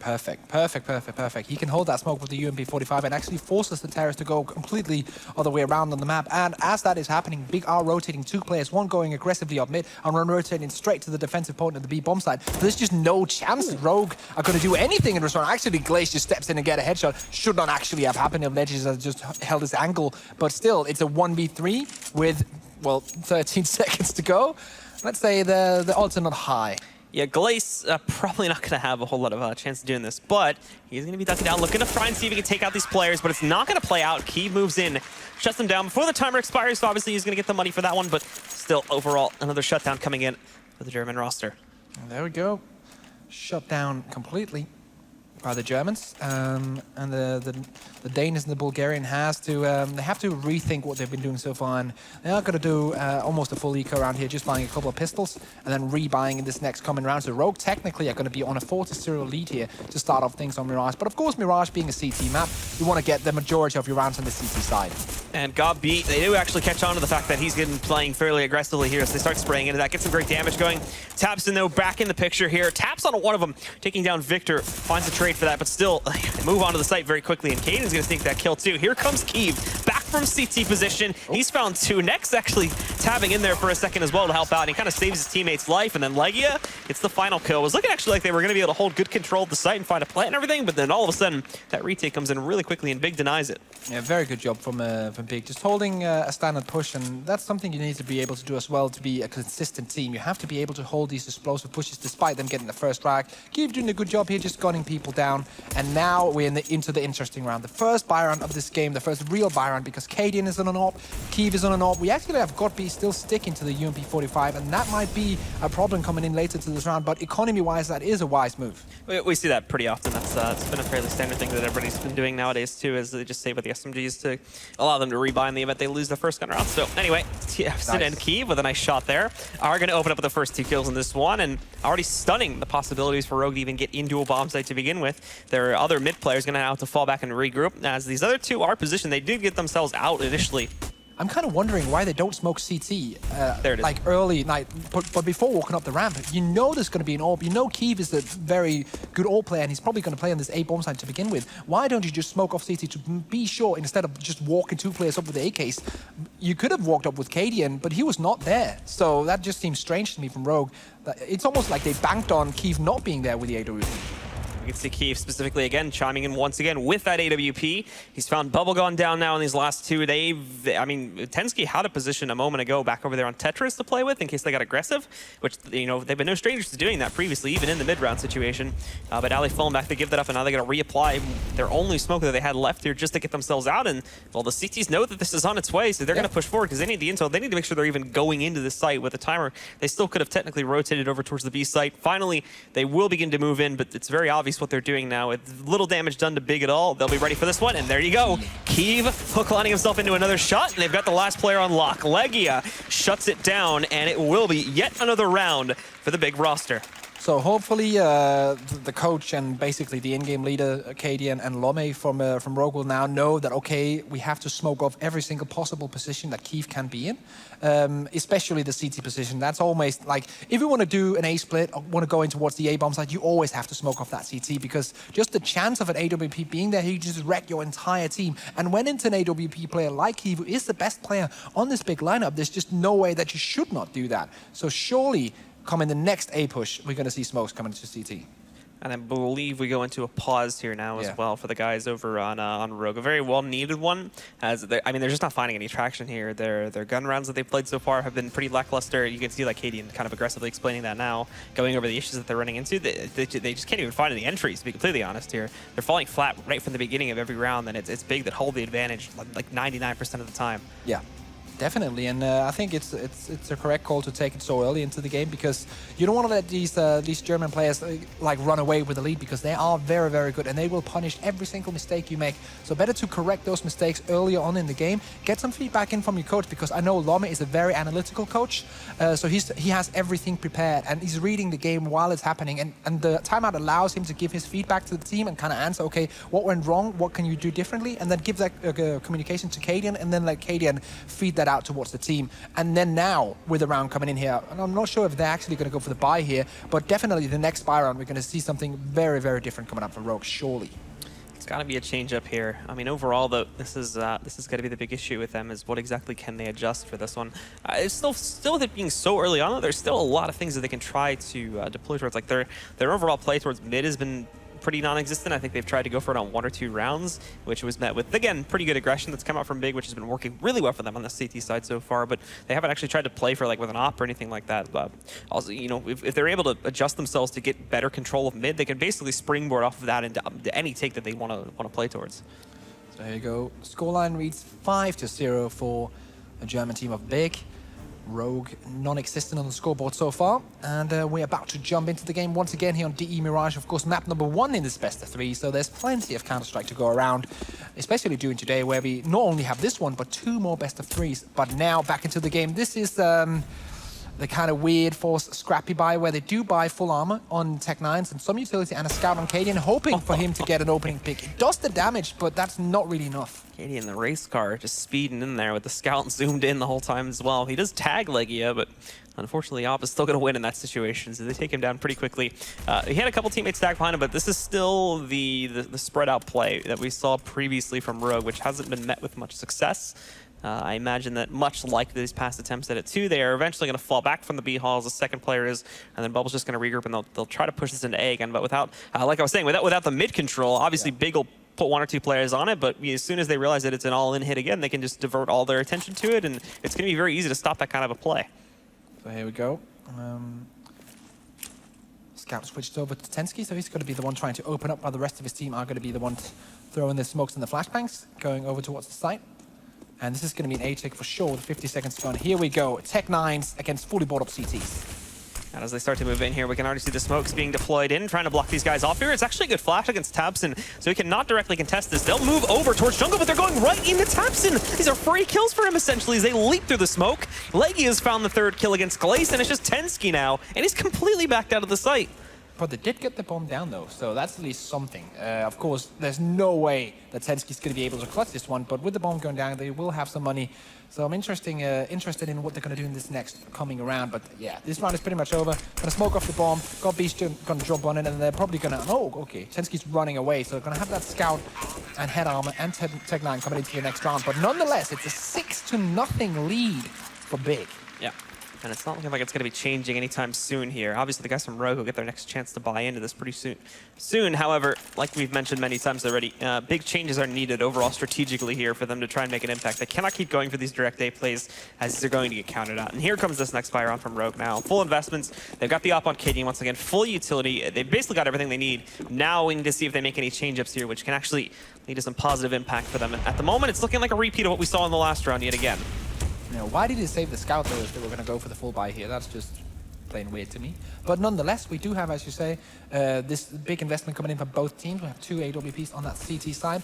Perfect, perfect, perfect, perfect. He can hold that smoke with the UMP-45 and actually forces the terrorists to go completely other way around on the map. And as that is happening, Big R rotating 2 players, one going aggressively up mid and one rotating straight to the defensive point of the B bomb side. So there's just no chance that Rogue are going to do anything in response. Actually, Glaze just steps in and get a headshot. Should not actually have happened if Legends has just held his angle. But still, it's a 1v3 with, well, 13 seconds to go. Let's say the odds are not high. Yeah, Glace probably not going to have a whole lot of chance of doing this, but he's going to be ducking down, looking to try and see if he can take out these players, but it's not going to play out. Key moves in, shuts them down before the timer expires, so obviously he's going to get the money for that one, but still, overall, another shutdown coming in for the German roster. And there we go. Shut down completely by the Germans, and the Danes and the Bulgarian has to they have to rethink what they've been doing so far, and they are going to do almost a full eco around here, just buying a couple of pistols and then rebuying in this next coming round. So Rogue technically are going to be on a 4-0 lead here to start off things on Mirage, but of course Mirage being a CT map, you want to get the majority of your rounds on the CT side. And got beat. They do actually catch on to the fact that he's getting playing fairly aggressively here, so they start spraying into that, get some great damage going. Tapson though back in the picture here, taps on one of them, taking down Victor, finds a trade for that, but still they move onto the site very quickly, and Caden's going to sneak that kill too. Here comes Kiev, back from CT position. He's found 2. Next actually tabbing in there for a second as well to help out, and he kind of saves his teammate's life, and then Legia gets the final kill. It was looking actually like they were going to be able to hold good control of the site and find a plant and everything, but then all of a sudden that retake comes in really quickly, and Big denies it. Yeah, very good job from Big. Just holding a standard push, and that's something you need to be able to do as well to be a consistent team. You have to be able to hold these explosive pushes despite them getting the first frag. Kiev doing a good job here, just gunning people down, and now we're into the interesting round. The first buy round of this game, the first real buy round, because Cadian is on an AWP, Kiev is on an AWP. We actually have Godby still sticking to the UMP-45, and that might be a problem coming in later to this round, but economy-wise, that is a wise move. We see that pretty often. That's it's been a fairly standard thing that everybody's been doing nowadays too, is they just save with the SMGs to allow them to rebuy in the event they lose their first gun round. So anyway, Tapson and Kiev with a nice shot there are going to open up with the first 2 kills in this one, and already stunning the possibilities for Rogue to even get into a bomb site to begin with. Their other mid players going to have to fall back and regroup, as these other 2 are positioned. They did get themselves out initially. I'm kind of wondering why they don't smoke CT there it is. like early night, but before walking up the ramp. You know there's going to be an AWP. You know Kiev is a very good AWP player, and he's probably going to play on this A bomb side to begin with. Why don't you just smoke off CT to be sure, instead of just walking 2 players up with the AKs? You could have walked up with Cadian, but he was not there. So that just seems strange to me from Rogue. It's almost like they banked on Kiev not being there with the AWP. We can see Kiev specifically again chiming in once again with that AWP. He's found Bubble gone down now in these last 2. I mean, Tensky had a position a moment ago back over there on Tetris to play with in case they got aggressive, which, you know, they've been no strangers to doing that previously, even in the mid-round situation. But Ali falling back to give that up, and now they got to reapply their only smoke that they had left here just to get themselves out. And, well, the CTs know that this is on its way, so they're going to push forward because they need the intel. They need to make sure they're even going into this site with the timer. They still could have technically rotated over towards the B site. Finally, they will begin to move in, but it's very obvious what they're doing now. With little damage done to Big at all, they'll be ready for this one, and there you go. Kiev hook lining himself into another shot, and they've got the last player on lock. Legia shuts it down, and it will be yet another round for the Big roster. So hopefully the coach and basically the in-game leader, Cadian and Lome from Rogue will now know that, okay, we have to smoke off every single possible position that Kiev can be in, especially the CT position. That's almost like, if you want to do an A split or want to go in towards the A bomb side, you always have to smoke off that CT, because just the chance of an AWP being there, you just wreck your entire team. And when into an AWP player like Kiev, who is the best player on this big lineup, there's just no way that you should not do that. So surely, come in the next A push, we're going to see smokes coming to CT. And I believe we go into a pause here now as well for the guys over on Rogue. A very well-needed one. As I mean, they're just not finding any traction here. Their gun rounds that they've played so far have been pretty lackluster. You can see like Cadian kind of aggressively explaining that now, going over the issues that they're running into. They just can't even find any entries, to be completely honest here. They're falling flat right from the beginning of every round, and it's Big that hold the advantage like 99% of the time. Yeah. Definitely, and I think it's a correct call to take it so early into the game, because you don't want to let these German players like run away with the lead, because they are very, very good and they will punish every single mistake you make. So better to correct those mistakes earlier on in the game. Get some feedback in from your coach, because I know Lomme is a very analytical coach, so he has everything prepared and he's reading the game while it's happening, and the timeout allows him to give his feedback to the team and kind of answer, okay, what went wrong, what can you do differently, and then give that communication to Cadian, and then let Cadian feed that out towards the team. And then now with the round coming in here, and I'm not sure if they're actually going to go for the buy here, but definitely the next buy round we're going to see something very, very different coming up for Rogue, surely. It's got to be a change up here. I mean, overall though, this is got to be the big issue with them, is what exactly can they adjust for this one. It's still with it being so early on, though, there's still a lot of things that they can try to deploy towards. Like their overall play towards mid has been pretty non-existent. I think they've tried to go for it on 1 or 2 rounds, which was met with, again, pretty good aggression that's come out from Big, which has been working really well for them on the CT side so far, but they haven't actually tried to play for like with an op or anything like that. But also, you know, if they're able to adjust themselves to get better control of mid, they can basically springboard off of that into any take that they want to play towards. So here you go. Scoreline reads 5-0 for a German team of Big. Rogue non-existent on the scoreboard so far, and we're about to jump into the game once again here on DE Mirage. Of course, map number 1 in this best of 3, so there's plenty of Counter-Strike to go around, especially during today, where we not only have this one but 2 more best of 3s. But now back into the game. This is the kind of weird force scrappy buy where they do buy full armor on Tech 9s and some utility and a scout on Cadian, hoping for him to get an opening pick. It does the damage, but that's not really enough. Katie in the race car just speeding in there with the scout zoomed in the whole time as well. He does tag Legia, but unfortunately Op is still going to win in that situation, so they take him down pretty quickly. He had a couple teammates tag behind him, but this is still the spread out play that we saw previously from Rogue, which hasn't been met with much success. I imagine that much like these past attempts at it too, they are eventually going to fall back from the B halls, the second player is, and then Bubble's just going to regroup and they'll try to push this into A again, but without, like I was saying, without the mid control, obviously Big will put 1 or 2 players on it, but as soon as they realize that it's an all-in hit again, they can just divert all their attention to it, and it's going to be very easy to stop that kind of a play. So here we go. Scout switched over to Tensky, so he's going to be the one trying to open up, while the rest of his team are going to be the one throwing the smokes and the flashbangs, going over towards the site. And this is going to be an A-tick for sure, with 50 seconds gone. Here we go, Tech 9s against fully bought up CTs. And as they start to move in here, we can already see the smokes being deployed in, trying to block these guys off here. It's actually a good flash against Tabson, so he cannot directly contest this. They'll move over towards jungle, but they're going right into Tabson. These are free kills for him, essentially, as they leap through the smoke. Leggy has found the 3rd kill against Glace, and it's just Tensky now, and he's completely backed out of the site. But they did get the bomb down, though, so that's at least something. Of course, there's no way that Tensky's going to be able to clutch this one, but with the bomb going down, they will have some money. So I'm interested in what they're going to do in this next coming around. But yeah, this round is pretty much over. Going to smoke off the bomb. God Beast going to jump on it, and they're probably going to... Oh, okay. Tensky's running away, so they're going to have that scout and head armor and Tech 9 coming into the next round. But nonetheless, it's a 6-0 lead for Big. Yeah. And it's not looking like it's going to be changing anytime soon here. Obviously, the guys from Rogue will get their next chance to buy into this pretty soon. However, like we've mentioned many times already, big changes are needed overall strategically here for them to try and make an impact. They cannot keep going for these direct A plays, as they're going to get counted out. And here comes this next fire on from Rogue now. Full investments. They've got the op on Cadian once again. Full utility. They've basically got everything they need. Now we need to see if they make any change-ups here, which can actually lead to some positive impact for them. At the moment, it's looking like a repeat of what we saw in the last round yet again. You know, why did he save the scout, though, if they were going to go for the full buy here? That's just plain weird to me. But nonetheless, we do have, as you say, this big investment coming in from both teams. We have 2 AWPs on that CT side.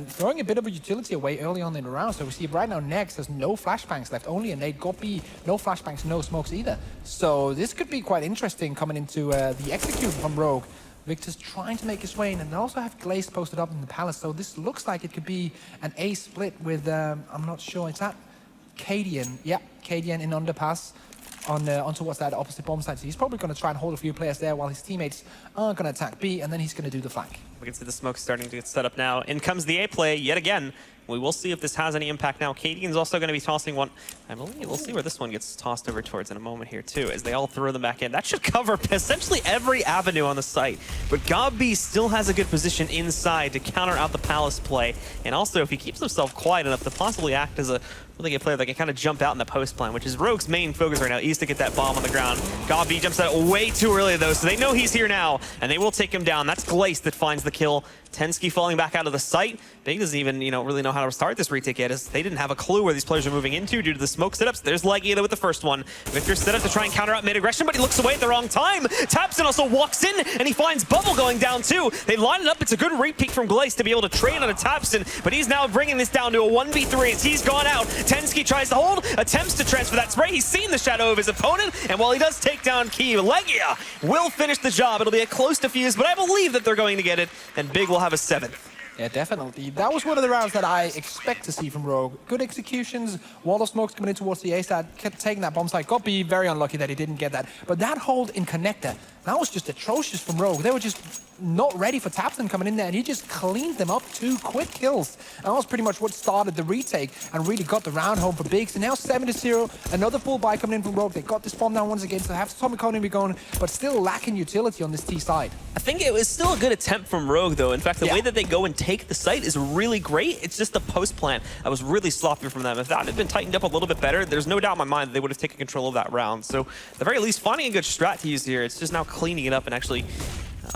Throwing a bit of a utility away early on in the round. So we see right now Next has no flashbangs left, only a nade. Goppy, no flashbangs, no smokes either. So this could be quite interesting coming into the execute from Rogue. Victor's trying to make his way in, and they also have Glaze posted up in the palace. So this looks like it could be an A split with, I'm not sure, is that Cadian? Yeah, Cadian in underpass on towards that opposite bomb site. So he's probably going to try and hold a few players there while his teammates are going to attack B, and then he's going to do the flank. We can see the smoke starting to get set up now. In comes the A play yet again. We will see if this has any impact now. Cadian's also going to be tossing one. I believe we'll see where this one gets tossed over towards in a moment here too, as they all throw them back in. That should cover essentially every avenue on the site. But Gobby still has a good position inside to counter out the Palace play. And also, if he keeps himself quiet enough to possibly act as a really good player that can kind of jump out in the post plan, which is Rogue's main focus right now, is to get that bomb on the ground. Gobby jumps out way too early though, so they know he's here now, and they will take him down. That's Glace that finds the kill. Tensky falling back out of the site. Big doesn't even, really know how to start this retake yet, as they didn't have a clue where these players are moving into due to the smoke setups. There's Leggy though with the first one. Victor set up to try and counter out mid-aggression, but he looks away at the wrong time. Tapson also walks in, and he finds Bubble going down too. They line it up. It's a good repeat from Glace to be able to trade on a Tapson, but he's now bringing this down to a 1v3 as he's gone out. Tensky tries to hold, attempts to transfer that spray. He's seen the shadow of his opponent, and while he does take down Key, Legia will finish the job. It'll be a close defuse, but I believe that they're going to get it, and Big will have a 7th. Yeah, definitely. That was one of the rounds that I expect to see from Rogue. Good executions, wall of smokes coming in towards the A side, kept taking that bomb site. Got be very unlucky that he didn't get that. But that hold in connector, that was just atrocious from Rogue. They were just not ready for Tapson coming in there, and he just cleaned them up. 2 quick kills. And that was pretty much what started the retake and really got the round home for Big. So now 7-0, another full buy coming in from Rogue. They got this bomb down once again, so they have Atomic Cone be going, but still lacking utility on this T side. I think it was still a good attempt from Rogue, though. In fact, the way that they go and take the site is really great. It's just the post plant that was really sloppy from them. If that had been tightened up a little bit better, there's no doubt in my mind that they would have taken control of that round. So, at the very least, finding a good strat to use here. It's just now cleaning it up and actually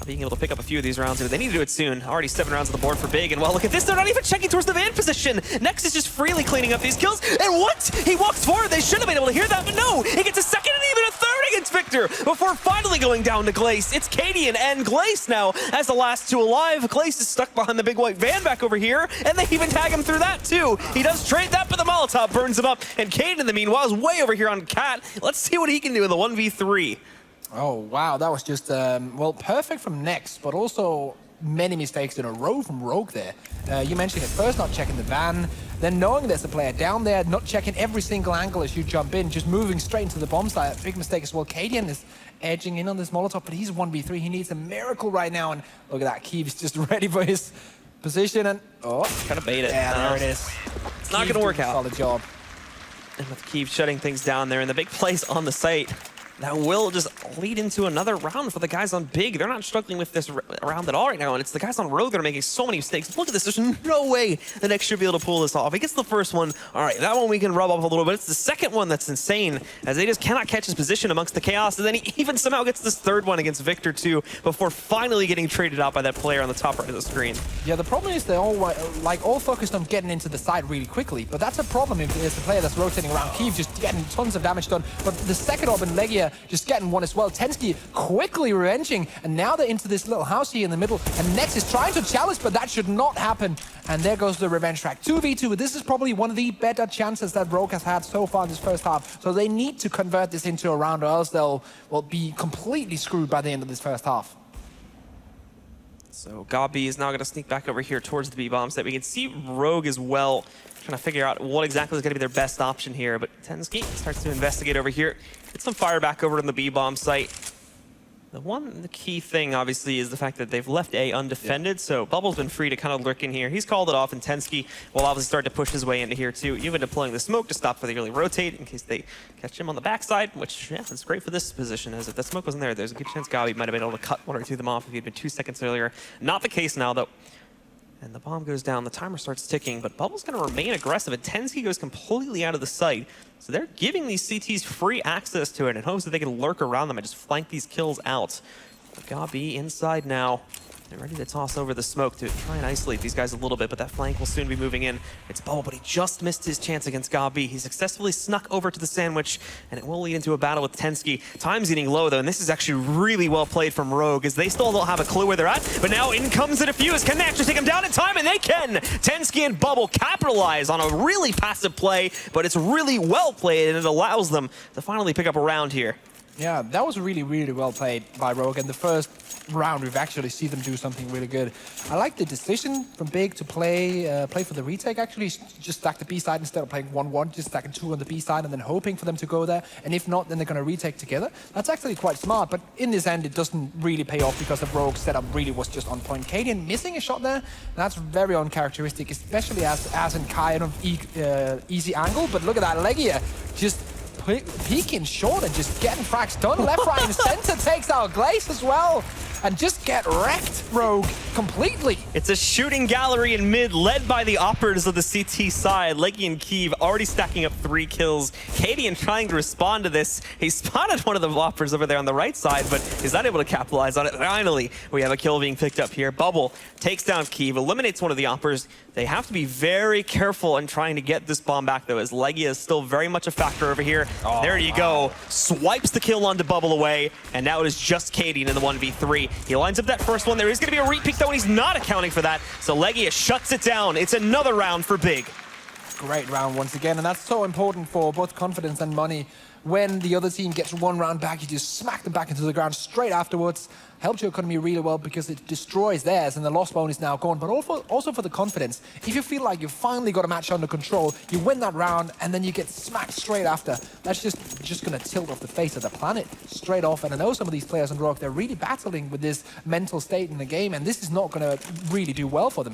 being able to pick up a few of these rounds. They need to do it soon. Already 7 rounds on the board for Big. And well, look at this. They're not even checking towards the van position. Next is just freely cleaning up these kills. And what? He walks forward. They should have been able to hear that, but no. He gets a second and even a third against Victor before finally going down to Glace. It's Cadian and Glace now as the last 2 alive. Glace is stuck behind the big white van back over here, and they even tag him through that too. He does trade that, but the Molotov burns him up. And Cadian, in the meanwhile, is way over here on Cat. Let's see what he can do in the 1v3. Oh, wow. That was just, well, perfect from Next, but also many mistakes in a row from Rogue there. You mentioned it first, not checking the van, then knowing there's a player down there, not checking every single angle as you jump in, just moving straight into the bomb site. Big mistake as well. Cadian is edging in on this Molotov, but he's 1v3. He needs a miracle right now, and look at that. Keeve's just ready for his position, and Kind of bait it. Yeah, there it is. It's not going to work out. Solid job. And with Keeve shutting things down there and the big plays on the site, that will just lead into another round for the guys on Big. They're not struggling with this round at all right now, and it's the guys on Rogue that are making so many mistakes. Look at this. There's no way the Next should be able to pull this off. He gets the first one. All right, that one we can rub off a little bit. It's the second one that's insane, as they just cannot catch his position amongst the chaos, and then he even somehow gets this third one against Victor too, before finally getting traded out by that player on the top right of the screen. Yeah, the problem is they're all focused on getting into the side really quickly, but that's a problem if there's a player that's rotating around. Keeve just getting tons of damage done, but the second orb and Legia just getting one as well. Tensky quickly revenging, and now they're into this little house here in the middle, and Next is trying to challenge, but that should not happen. And there goes the revenge track. 2v2. This is probably one of the better chances that Rogue has had so far in this first half. So they need to convert this into a round, or else they'll be completely screwed by the end of this first half. So Gobby is now going to sneak back over here towards the B-bomb set. We can see Rogue as well, trying to figure out what exactly is going to be their best option here. But Tensky starts to investigate over here. Get some fire back over on the B-bomb site. The key thing, obviously, is the fact that they've left A undefended, so Bubble's been free to kind of lurk in here. He's called it off, and Tensky will obviously start to push his way into here, too, even deploying the smoke to stop for the early rotate in case they catch him on the backside, which, yeah, is great for this position, as if that smoke wasn't there, there's a good chance Gobby might have been able to cut 1 or 2 of them off if he had been 2 seconds earlier. Not the case now, though. And the bomb goes down, the timer starts ticking, but Bubble's going to remain aggressive, and Tensky goes completely out of the site. So they're giving these CTs free access to it in hopes that they can lurk around them and just flank these kills out. But Gobby inside now. They're ready to toss over the smoke to try and isolate these guys a little bit, but that flank will soon be moving in. It's Bubble, but he just missed his chance against Gobby. He successfully snuck over to the sandwich, and it will lead into a battle with Tensky. Time's getting low, though, and this is actually really well played from Rogue, as they still don't have a clue where they're at, but now in comes the defuse. Can they actually take him down in time? And they can! Tensky and Bubble capitalize on a really passive play, but it's really well played, and it allows them to finally pick up a round here. Yeah, that was really, really well played by Rogue. And the first round, we've actually seen them do something really good. I like the decision from Big to play for the retake, actually. Just stack the B side instead of playing 1-1, just stacking 2 on the B side and then hoping for them to go there. And if not, then they're going to retake together. That's actually quite smart, but in this end, it doesn't really pay off because the Rogue setup really was just on point. Cadian missing a shot there, that's very uncharacteristic, especially as in kind of easy angle. But look at that, Legia just peeking short and just getting frags done. Left, right, and center takes out Glaze as well. And just get wrecked, Rogue, completely. It's a shooting gallery in mid, led by the operators of the CT side. Leggy and Kiev already stacking up 3 kills. Cadian trying to respond to this. He spotted one of the operators over there on the right side, but he's not able to capitalize on it. Finally, we have a kill being picked up here. Bubble takes down Kiev, eliminates one of the operators. They have to be very careful in trying to get this bomb back, though, as Legia is still very much a factor over here. Oh, there you go. Swipes the kill onto Bubble away, and now it is just Cadian in the 1v3. He lines up that first one. There is going to be a repeat, though, and he's not accounting for that. So Legia shuts it down. It's another round for Big. Great round once again, and that's so important for both confidence and money. When the other team gets one round back, you just smack them back into the ground straight afterwards. Helps your economy really well because it destroys theirs, and the loss bone is now gone. But also for the confidence. If you feel like you've finally got a match under control, you win that round, and then you get smacked straight after. That's just going to tilt off the face of the planet straight off. And I know some of these players on Rogue, they're really battling with this mental state in the game, and this is not going to really do well for them.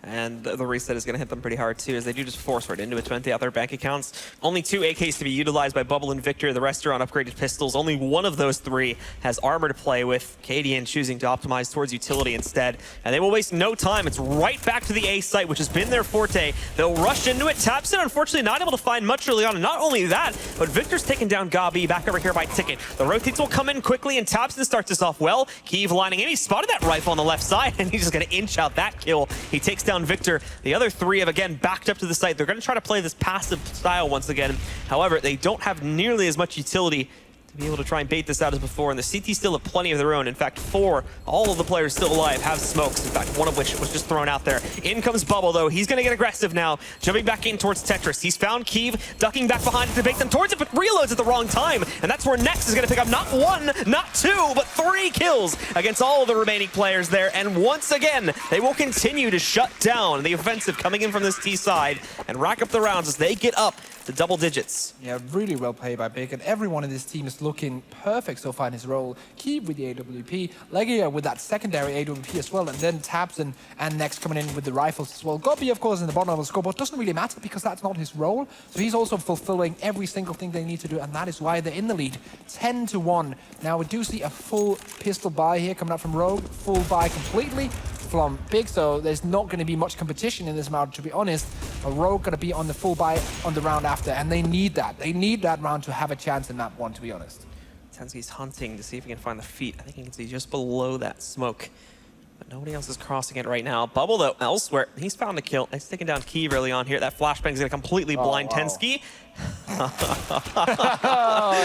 And the reset is going to hit them pretty hard, too, as they do just force right into it, 20 out their bank accounts. Only 2 AKs to be utilized by Bubble and Victor. The rest are on upgraded pistols. Only one of those 3 has armor to play with. Cadian choosing to optimize towards utility instead. And they will waste no time. It's right back to the A site, which has been their forte. They'll rush into it. Tapson, unfortunately, not able to find much early on. And not only that, but Victor's taken down Gabi back over here by Ticket. The rotates will come in quickly, and Tapson starts this off well. Kiev lining in. He spotted that rifle on the left side, and he's just going to inch out that kill. He takes down Victor. The other 3 have, again, backed up to the site. They're going to try to play this passive style once again. However, they don't have nearly as much utility to be able to try and bait this out as before, and the CT still have plenty of their own. In fact, 4, all of the players still alive, have smokes. In fact, one of which was just thrown out there. In comes Bubble, though. He's going to get aggressive now, jumping back in towards Tetris. He's found Kiev, ducking back behind to bait them towards it, but reloads at the wrong time. And that's where Nex is going to pick up not 1, not 2, but 3 kills against all of the remaining players there. And once again, they will continue to shut down the offensive coming in from this T side and rack up the rounds as they get up to double digits. Yeah, really well played by Big, and everyone in this team is looking perfect so far in his role. Kiev with the AWP, Legia with that secondary AWP as well, and then Tabs and Nex coming in with the rifles as well. Gobi, of course, in the bottom of the scoreboard. Doesn't really matter because that's not his role. So he's also fulfilling every single thing they need to do, and that is why they're in the lead, 10-1. Now we do see a full pistol buy here coming up from Rogue, full buy completely from Big, so there's not going to be much competition in this round, to be honest. But Rogue going to be on the full buy on the round after, and they need that. They need that round to have a chance in map 1, to be honest. Tensky's hunting to see if he can find the feet. I think he can see just below that smoke. But nobody else is crossing it right now. Bubble, though, elsewhere. He's found a kill. He's taking down Kiev early on here. That flashbang is going to completely blind Tensky.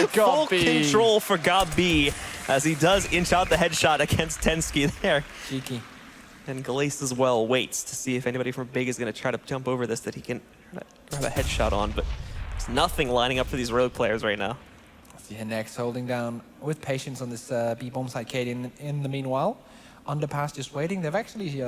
Full control for Gabi as he does inch out the headshot against Tensky there. Cheeky. And Glace as well waits to see if anybody from Big is going to try to jump over this that he can grab a headshot on. But there's nothing lining up for these road players right now. See Nex holding down with patience on this B bomb side. Cadian in the meanwhile. Underpass just waiting. They've actually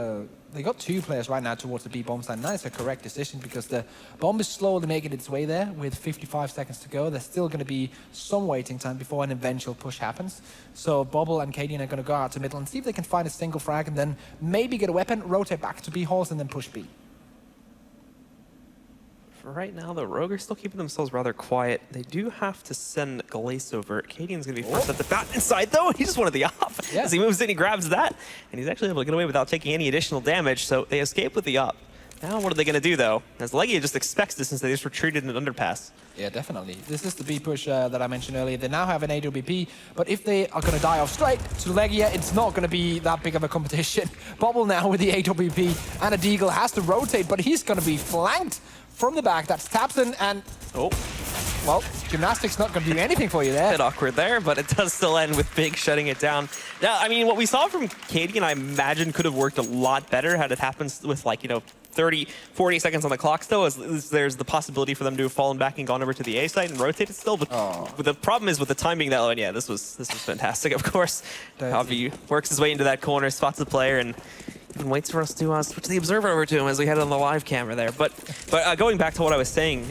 they got 2 players right now towards the B bomb side. And that is a correct decision because the bomb is slowly making its way there with 55 seconds to go. There's still going to be some waiting time before an eventual push happens. So Bobble and Cadian are going to go out to middle and see if they can find a single frag and then maybe get a weapon, rotate back to B halls and then push B. For right now, the Rogue are still keeping themselves rather quiet. They do have to send Glace over. Cadian's going to be first at the bat inside, though. He just wanted the op. Yeah. As he moves in, he grabs that, and he's actually able to get away without taking any additional damage, so they escape with the op. Now what are they going to do, though? As Legia just expects this since they just retreated in an underpass. Yeah, definitely. This is the B push that I mentioned earlier. They now have an AWP, but if they are going to die off straight to Legia, it's not going to be that big of a competition. Bobble now with the AWP, and a Deagle has to rotate, but he's going to be flanked from the back. That's Tapson, and well, gymnastics not going to do anything for you there. A bit awkward there, but it does still end with Big shutting it down. Now, I mean, what we saw from Cadian, I imagine, could have worked a lot better had it happened with, like, you know, 30, 40 seconds on the clock still, as there's the possibility for them to have fallen back and gone over to the A site and rotated still. But the problem is with the time being that low, and yeah, this was fantastic, of course. Javi works his way into that corner, spots the player, and waits for us to switch the observer over to him as we had it on the live camera there. But going back to what I was saying,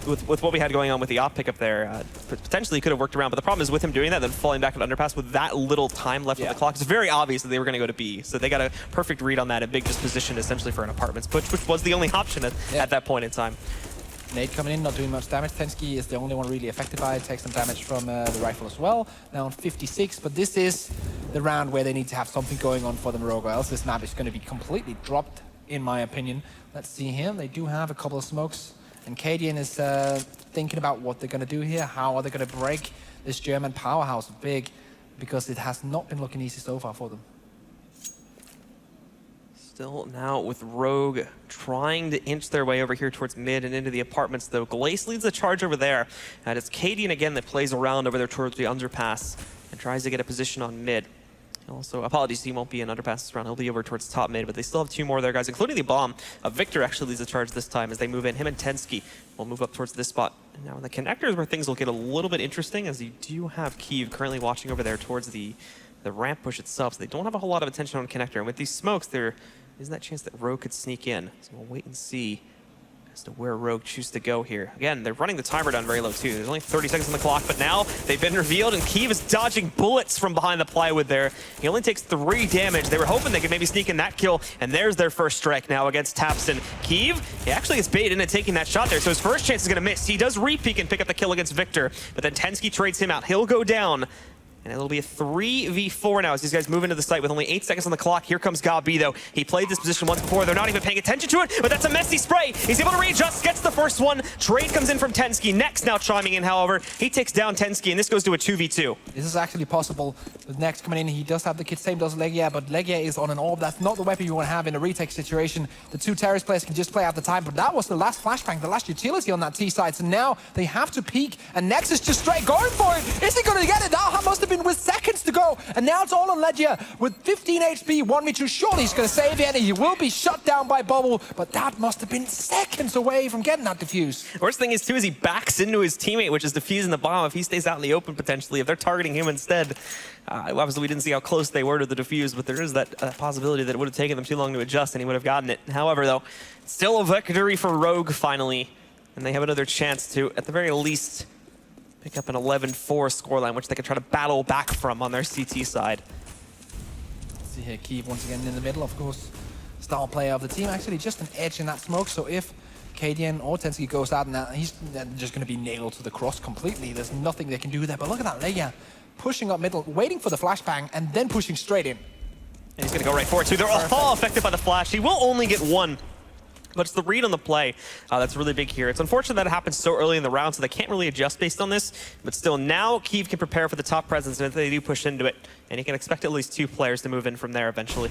with what we had going on with the op pickup there, potentially could have worked around. But the problem is with him doing that, then falling back at underpass with that little time left on the clock, it's very obvious that they were going to go to B. So they got a perfect read on that, and Big just positioned essentially for an apartments push, which was the only option at that point in time. Nate coming in, not doing much damage. Tensky is the only one really affected by it. Takes some damage from the rifle as well. Now on 56, but this is the round where they need to have something going on for the Mirage, or else this map is going to be completely dropped, in my opinion. Let's see here. They do have a couple of smokes. And Cadian is thinking about what they're going to do here. How are they going to break this German powerhouse Big? Because it has not been looking easy so far for them. Still now with Rogue trying to inch their way over here towards mid and into the apartments, though. Glace leads the charge over there. And it's Cadian again that plays around over there towards the underpass and tries to get a position on mid. Also, apologies, he won't be in underpass this round. He'll be over towards top mid, but they still have two more there, guys, including the bomb. Victor actually leads the charge this time as they move in. Him and Tensky will move up towards this spot. And now in the connectors where things will get a little bit interesting, as you do have Kiev currently watching over there towards the ramp push itself. So they don't have a whole lot of attention on connector. And with these smokes, there is that chance that Rogue could sneak in. So we'll wait and see as to where Rogue chooses to go here. Again, they're running the timer down very low too. There's only 30 seconds on the clock, but now they've been revealed and Kiev is dodging bullets from behind the plywood there. He only takes 3 damage. They were hoping they could maybe sneak in that kill, and there's their first strike now against Tapson. Kiev, he actually gets baited into taking that shot there, so his first chance is gonna miss. He does re-peek and pick up the kill against Victor, but then Tensky trades him out. He'll go down. And it'll be a 3v4 now as these guys move into the site with only 8 seconds on the clock. Here comes Gabi, though. He played this position once before. They're not even paying attention to it, but that's a messy spray. He's able to readjust, gets the first one. Trade comes in from Tensky. Next now chiming in, however. He takes down Tensky, and this goes to a 2v2. This is actually possible. With Next coming in, he does have the kit, same does Legia, but Legia is on an orb. That's not the weapon you want to have in a retake situation. The two terrorist players can just play out the time, but that was the last flashbang, the last utility on that T side. So now they have to peek, and Next is just straight going for it. Is he going to get it? That must have been with seconds to go, and now it's all on Legia with 15 HP, 1v2. Surely he's going to save it, and he will be shut down by Bubble, but that must have been seconds away from getting that defuse. Worst thing is, too, is he backs into his teammate, which is defusing the bomb. If he stays out in the open, potentially, if they're targeting him instead, obviously we didn't see how close they were to the defuse, but there is that possibility that it would have taken them too long to adjust, and he would have gotten it. However, though, still a victory for Rogue, finally, and they have another chance to, at the very least, pick up an 11-4 scoreline, which they could try to battle back from on their CT side. Let's see here, Kiev once again in the middle, of course. Star player of the team, actually just an edge in that smoke, so if Cadian or Tensky goes out, and he's just going to be nailed to the cross completely. There's nothing they can do there, but look at that, Leia pushing up middle, waiting for the flashbang, and then pushing straight in. And he's going to go right for it, too. They're all affected by the flash. He will only get one. But it's the read on the play that's really big here. It's unfortunate that it happens so early in the round, so they can't really adjust based on this. But still, now Kiev can prepare for the top presence, and if they do push into it, and he can expect at least 2 players to move in from there eventually.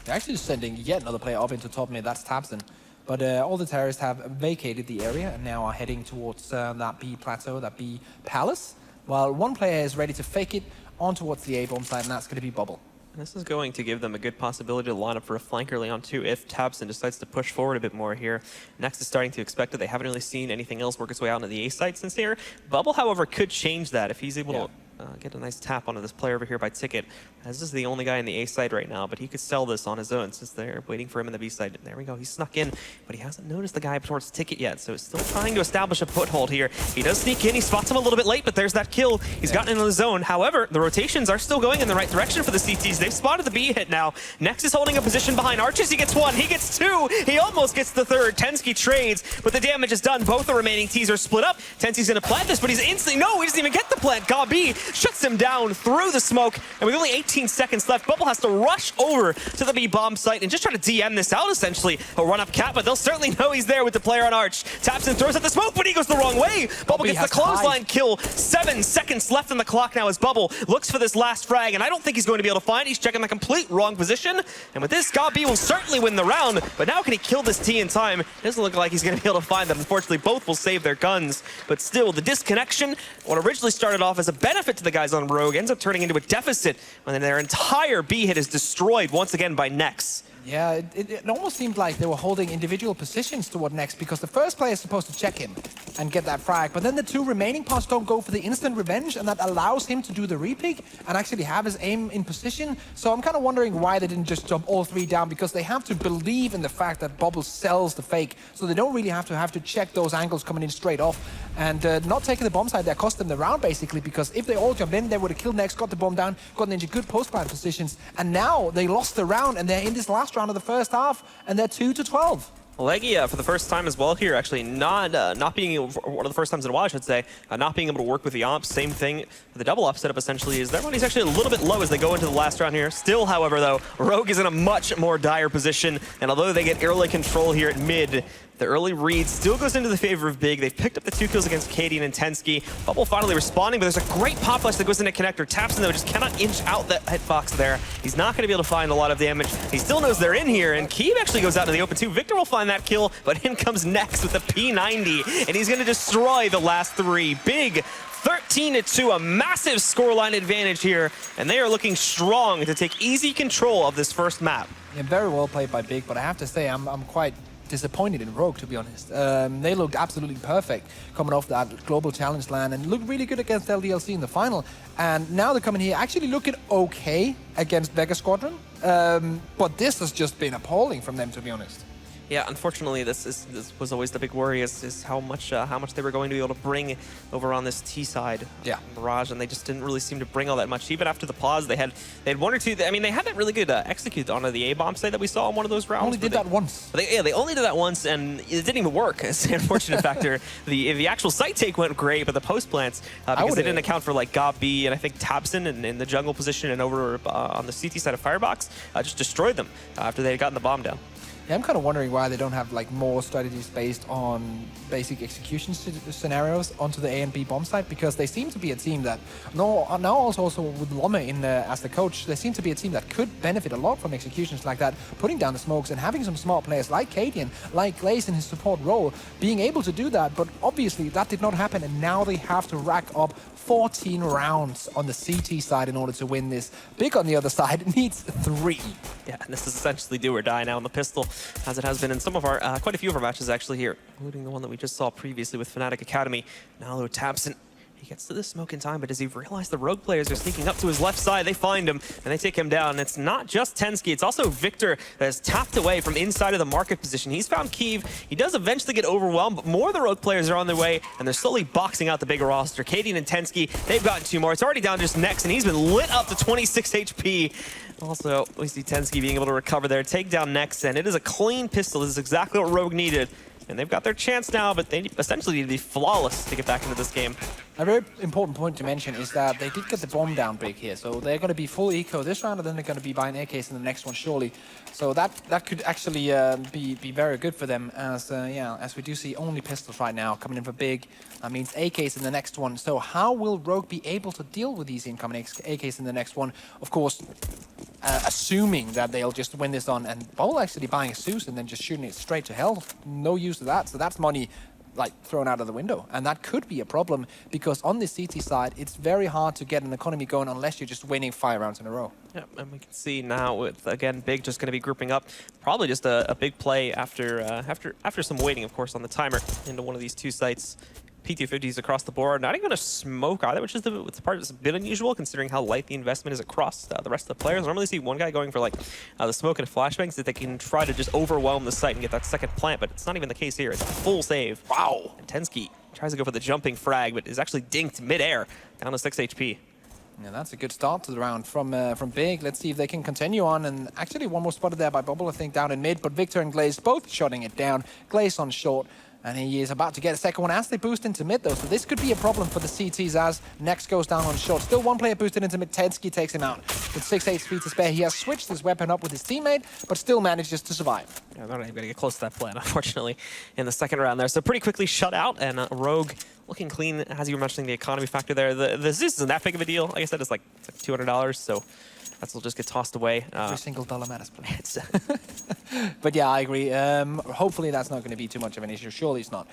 They're actually sending yet another player up into top mid. That's Tabson. But all the terrorists have vacated the area and now are heading towards that B plateau, that B palace, while one player is ready to fake it on towards the A bomb side, and that's going to be Bubble. And this is going to give them a good possibility to line up for a flank early on, too, if Tabson decides to push forward a bit more here. Next is starting to expect it. They haven't really seen anything else work its way out into the A site since here. Bubble, however, could change that if he's able to get a nice tap onto this player over here by Ticket. This is the only guy in the A side right now, but he could sell this on his own since they're waiting for him in the B side. There we go, he snuck in, but he hasn't noticed the guy towards Ticket yet, so he's still trying to establish a foothold here. He does sneak in, he spots him a little bit late, but there's that kill. He's gotten into the zone. However, the rotations are still going in the right direction for the CTs. They've spotted the B hit now. Next is holding a position behind Arches. He gets 1, he gets 2, he almost gets the 3rd. Tensky trades, but the damage is done. Both the remaining Ts are split up. Tensky's gonna plant this, but he's instantly, no, he doesn't even get the plant. Gabi shuts him down through the smoke, and with only 18 seconds left, Bubble has to rush over to the B bomb site and just try to DM this out, essentially. He'll run up cap, but they'll certainly know he's there with the player on Arch. Tapson throws at the smoke, but he goes the wrong way. Bubble gets the clothesline kill. 7 seconds left on the clock now as Bubble looks for this last frag, and I don't think he's going to be able to find it. He's checking the complete wrong position, and with this, Gabi will certainly win the round, but now can he kill this T in time? It doesn't look like he's going to be able to find them. Unfortunately, both will save their guns, but still, the disconnection, what originally started off as a benefit to the guys on Rogue, ends up turning into a deficit when their entire B hit is destroyed once again by Nex. Yeah, it almost seemed like they were holding individual positions toward next because the first player is supposed to check him and get that frag, but then the two remaining pods don't go for the instant revenge, and that allows him to do the repick and actually have his aim in position. So I'm kind of wondering why they didn't just jump all three down, because they have to believe in the fact that Bubble sells the fake, so they don't really have to check those angles coming in straight off. And not taking the bomb side there cost them the round, basically, because if they all jumped in, they would have killed next, got the bomb down, gotten into good post-plant positions, and now they lost the round, and they're in this last round of the first half, and they're 2-12. Legia, for the first time as well here, actually not being able, one of the first times in a while, I should say, not being able to work with the ops. Same thing, the double op setup essentially is their money's actually a little bit low as they go into the last round here. Still, however, though, Rogue is in a much more dire position, and although they get early control here at mid, the early read still goes into the favor of Big. They've picked up the 2 kills against Cadian and Tensky. Bubble finally responding, but there's a great pop flash that goes into connector. Taps in though, just cannot inch out that hitbox there. He's not going to be able to find a lot of damage. He still knows they're in here, and Keeve actually goes out to the open too. Victor will find that kill, but in comes Next with the P90, and he's going to destroy the last 3. Big 13-2, a massive scoreline advantage here, and they are looking strong to take easy control of this first map. Yeah, very well played by Big, but I have to say I'm quite disappointed in Rogue, to be honest. They looked absolutely perfect coming off that global challenge land and looked really good against LDLC in the final. And now they're coming here actually looking okay against Vega Squadron. But this has just been appalling from them, to be honest. Yeah, unfortunately, this was always the big worry is how much they were going to be able to bring over on this T side. Yeah, Mirage, and they just didn't really seem to bring all that much. Even after the pause, they had 1 or 2. I mean, they had that really good execute onto the A bomb site that we saw in one of those rounds. Only did that once. They only did that once, and it didn't even work. It's the unfortunate factor. The actual site take went great, but the post plants because they didn't account for like Gob B and I think Tabson in the jungle position and over on the CT side of Firebox just destroyed them after they had gotten the bomb down. Yeah, I'm kind of wondering why they don't have like more strategies based on basic execution scenarios onto the A and B bomb site, because they seem to be a team that now also with Lomme in as the coach, they seem to be a team that could benefit a lot from executions like that, putting down the smokes and having some smart players like Cadian, like Glaze in his support role, being able to do that. But obviously that did not happen, and now they have to rack up 14 rounds on the CT side in order to win this. Big on the other side needs 3. Yeah, and this is essentially do or die now on the pistol, as it has been in some of our, quite a few of our matches actually here, including the one that we just saw previously with Fnatic Academy. Now though, Tabson, he gets to the smoke in time, but does he realize the Rogue players are sneaking up to his left side? They find him, and they take him down. And it's not just Tensky, it's also Victor that is tapped away from inside of the market position. He's found Keeve. He does eventually get overwhelmed, but more of the Rogue players are on their way, and they're slowly boxing out the bigger roster. Cadian and Tensky, they've gotten 2 more. It's already down to just Next, and he's been lit up to 26 HP. Also, we see Tensky being able to recover there, take down Next, and it is a clean pistol. This is exactly what Rogue needed. And they've got their chance now, but they essentially need to be flawless to get back into this game. A very important point to mention is that they did get the bomb down Big here, so they're going to be full eco this round, and then they're going to be buying AKs in the next one, surely. So that could actually be very good for them, as we do see only pistols right now coming in for Big. That means AKs in the next one. So how will Rogue be able to deal with these incoming AKs in the next one? Of course, assuming that they'll just win this on, and Bowl actually buying a Zeus and then just shooting it straight to hell. No use of that, so that's money like thrown out of the window, and that could be a problem because on the CT side it's very hard to get an economy going unless you're just winning 5 rounds in a row. Yeah, and we can see now with again Big just going to be grouping up, probably just a big play after some waiting, of course, on the timer into one of these 2 sites. P250s across the board, not even a smoke either, which is the part that's a bit unusual considering how light the investment is across the rest of the players. I normally see one guy going for like the smoke and a flashbang so that they can try to just overwhelm the site and get that second plant, but it's not even the case here. It's a full save. Wow! And Tensky tries to go for the jumping frag, but is actually dinked mid-air, down to 6 HP. Yeah, that's a good start to the round from Big. Let's see if they can continue on. And actually one more spotted there by Bubble, I think, down in mid, but Victor and Glaze both shutting it down. Glaze on short. And he is about to get a second one as they boost into mid, though. So this could be a problem for the CTs as Next goes down on short. Still one player boosted into mid. Tensky takes him out with 6 HP to spare. He has switched his weapon up with his teammate, but still manages to survive. Yeah, they're not even going to get close to that plan, unfortunately, in the second round there. So pretty quickly shut out, and Rogue looking clean, as you were mentioning, the economy factor there. The Zeus isn't that big of a deal. Like I said, it's like $200, so that'll just get tossed away. Every single dollar matters, please. But yeah, I agree. Hopefully that's not going to be too much of an issue. Surely it's not.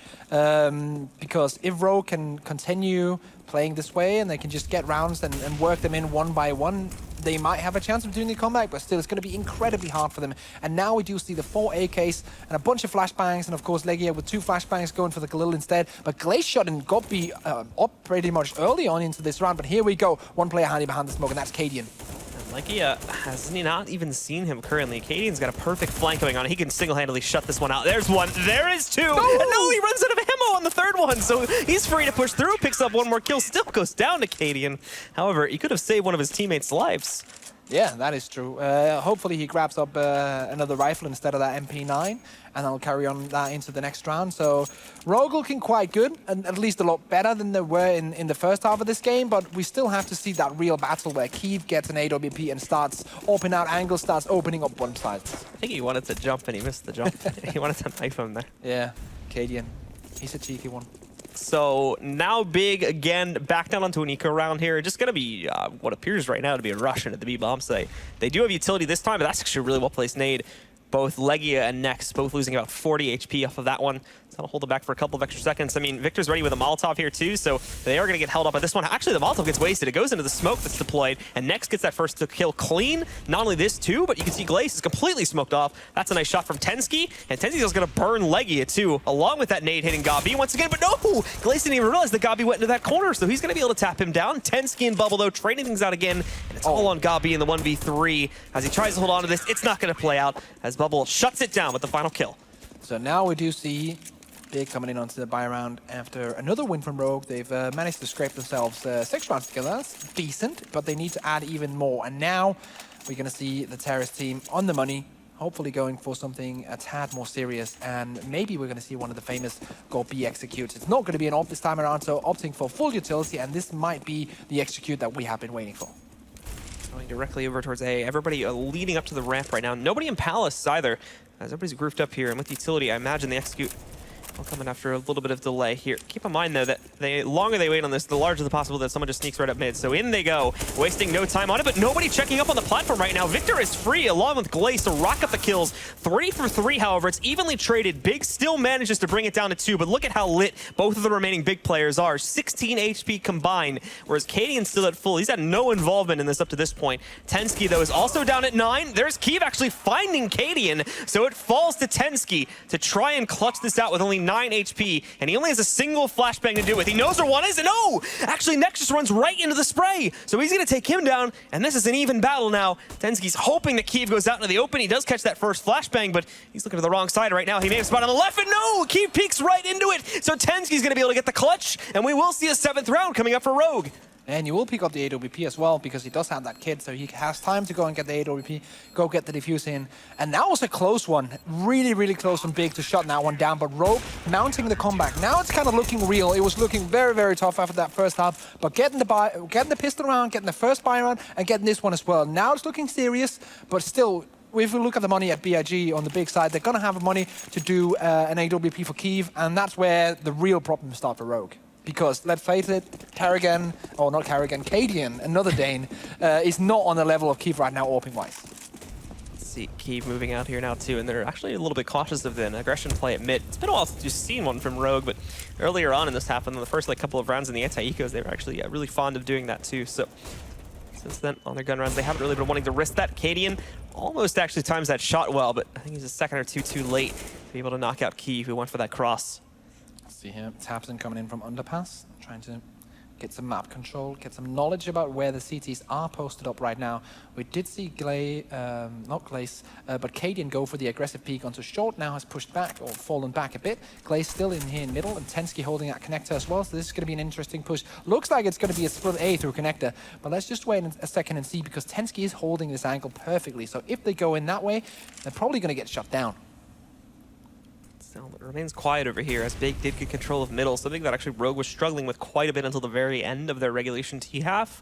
Because if Rogue can continue playing this way and they can just get rounds and work them in one by one, they might have a chance of doing the comeback, but still, it's going to be incredibly hard for them. And now we do see the 4 AKs and a bunch of flashbangs, and of course, Legia with 2 flashbangs going for the Galil instead. But Glaze shot and Gobi up pretty much early on into this round. But here we go. One player handy behind the smoke, and that's Cadian. Legia has not even seen him currently. Cadian's got a perfect flank going on. He can single-handedly shut this one out. There's one. There is 2. No! And no, he runs out of ammo on the 3rd one. So he's free to push through, picks up 1 more kill, still goes down to Cadian. However, he could have saved one of his teammates' lives. Yeah, that is true. Hopefully he grabs up another rifle instead of that MP9, and I'll carry on that into the next round. So Rogue looking quite good, and at least a lot better than they were in the first half of this game, but we still have to see that real battle where Kiev gets an AWP and starts opening out angles, starts opening up one sides. I think he wanted to jump and he missed the jump. He wanted to knife him there. Yeah, Cadian. He's a cheeky one. So now Big again back down onto an eco round here. Just going to be what appears right now to be a rush into the B bomb site. They do have utility this time, but that's actually a really well placed nade. Both Legia and Nex both losing about 40 HP off of that one. So I'll hold it back for a couple of extra seconds. I mean, Victor's ready with a Molotov here too, so they are going to get held up by this one. Actually, the Molotov gets wasted. It goes into the smoke that's deployed, and Nex gets that first kill clean. Not only this too, but you can see Glaze is completely smoked off. That's a nice shot from Tensky, and Tensky's also going to burn Legia too, along with that nade hitting Gabi once again. But no, Glaze didn't even realize that Gabi went into that corner, so he's going to be able to tap him down. Tensky and Bubble though, trading things out again, and it's all on Gabi in the 1v3 as he tries to hold on to this. It's not going to play out as Bubble shuts it down with the final kill. So now we do see Big coming in onto the buy round after another win from Rogue. They've managed to scrape themselves 6 rounds together. That's decent, but they need to add even more. And now we're going to see the Terrace team on the money, hopefully going for something a tad more serious. And maybe we're going to see one of the famous Go B executes. It's not going to be an op this time around, so opting for full utility. And this might be the execute that we have been waiting for. Going directly over towards A. Everybody leading up to the ramp right now. Nobody in Palace either, as everybody's grouped up here. And with utility, I imagine the execute will come in after a little bit of delay here. Keep in mind, though, that the longer they wait on this, the larger the possibility that someone just sneaks right up mid. So in they go, wasting no time on it, but nobody checking up on the platform right now. Victor is free, along with Glaze, to rock up the kills. 3 for 3, however. It's evenly traded. Big still manages to bring it down to 2, but look at how lit both of the remaining Big players are. 16 HP combined, whereas Cadian's still at full. He's had no involvement in this up to this point. Tensky, though, is also down at 9. There's Kiev actually finding Cadian, so it falls to Tensky to try and clutch this out with only 9 HP, and he only has a single flashbang to do with. He knows where one is, and no! Actually, Nexus runs right into the spray, so he's going to take him down, and this is an even battle now. Tensky's hoping that Kiev goes out into the open. He does catch that first flashbang, but he's looking to the wrong side right now. He may have spot on the left, and no! Kiev peeks right into it, so Tensky's going to be able to get the clutch, and we will see a 7th round coming up for Rogue. And you will pick up the AWP as well, because he does have that kit, so he has time to go and get the AWP, go get the defuse in. And that was a close one. Really, really close from Big to shut that one down. But Rogue mounting the comeback. Now it's kind of looking real. It was looking very, very tough after that first half. But getting the pistol round, getting the first buy round, and getting this one as well. Now it's looking serious, but still, if we look at the money at BIG on the Big side, they're going to have money to do an AWP for Kiev, and that's where the real problems start for Rogue. Because, let's face it, Cadian, another Dane, is not on the level of Kiev right now, AWPing-wise. Let's see, Kiev moving out here now, too, and they're actually a little bit cautious of an aggression play at mid. It's been a while since you've seen one from Rogue, but earlier on in this happened, in the first couple of rounds in the anti-ecos, they were actually really fond of doing that, too. So, since then, on their gun rounds, they haven't really been wanting to risk that. Cadian almost actually times that shot well, but I think he's a second or two too late to be able to knock out Kiev, who went for that cross. See here, Tapson coming in from Underpass, trying to get some map control, get some knowledge about where the CTs are posted up right now. We did see but Cadian go for the aggressive peek onto short, now has pushed back or fallen back a bit. Glaze still in here in middle, and Tensky holding that connector as well, so this is going to be an interesting push. Looks like it's going to be a split A through connector, but let's just wait a second and see, because Tensky is holding this angle perfectly, so if they go in that way, they're probably going to get shut down. It remains quiet over here as Big did get control of middle, something that actually Rogue was struggling with quite a bit until the very end of their regulation T half.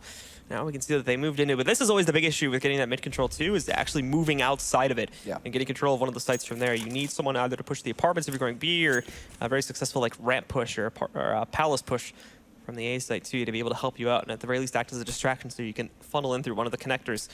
Now we can see that they moved into it, but this is always the big issue with getting that mid control too, is actually moving outside of it and getting control of one of the sites from there. You need someone either to push the apartments if you're going B, or a very successful ramp push or a palace push from the A site too, to be able to help you out and at the very least act as a distraction so you can funnel in through one of the connectors.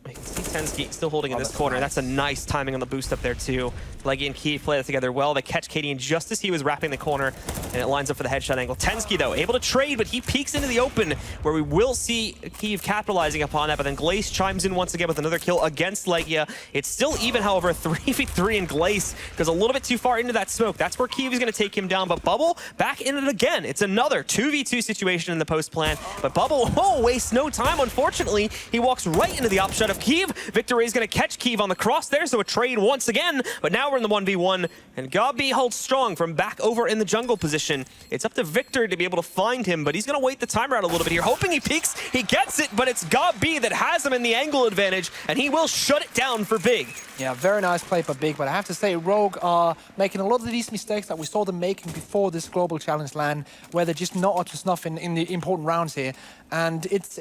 You can see Tensky still holding in this corner. That's a nice timing on the boost up there too. Leggy and Kiev play that together well. They catch Cadian just as he was wrapping the corner, and it lines up for the headshot angle. Tensky, though, able to trade, but he peeks into the open, where we will see Kiev capitalizing upon that, but then Glace chimes in once again with another kill against Legia. It's still even, however, 3v3, and Glace goes a little bit too far into that smoke. That's where Kiev is going to take him down, but Bubble back in it again. It's another 2v2 situation in the post plan, but Bubble wastes no time, unfortunately. He walks right into the upshot of Kiev. Victor is going to catch Kiev on the cross there, so a trade once again, but now we're in the 1v1, and Gabi holds strong from back over in the jungle position. It's up to Victor to be able to find him, but he's going to wait the timer out a little bit here, hoping he peeks. He gets it, but it's Gabi that has him in the angle advantage, and he will shut it down for Big. Yeah, very nice play for Big, but I have to say Rogue are making a lot of these mistakes that we saw them making before this global challenge land, where they're just not up to snuff in the important rounds here. And it's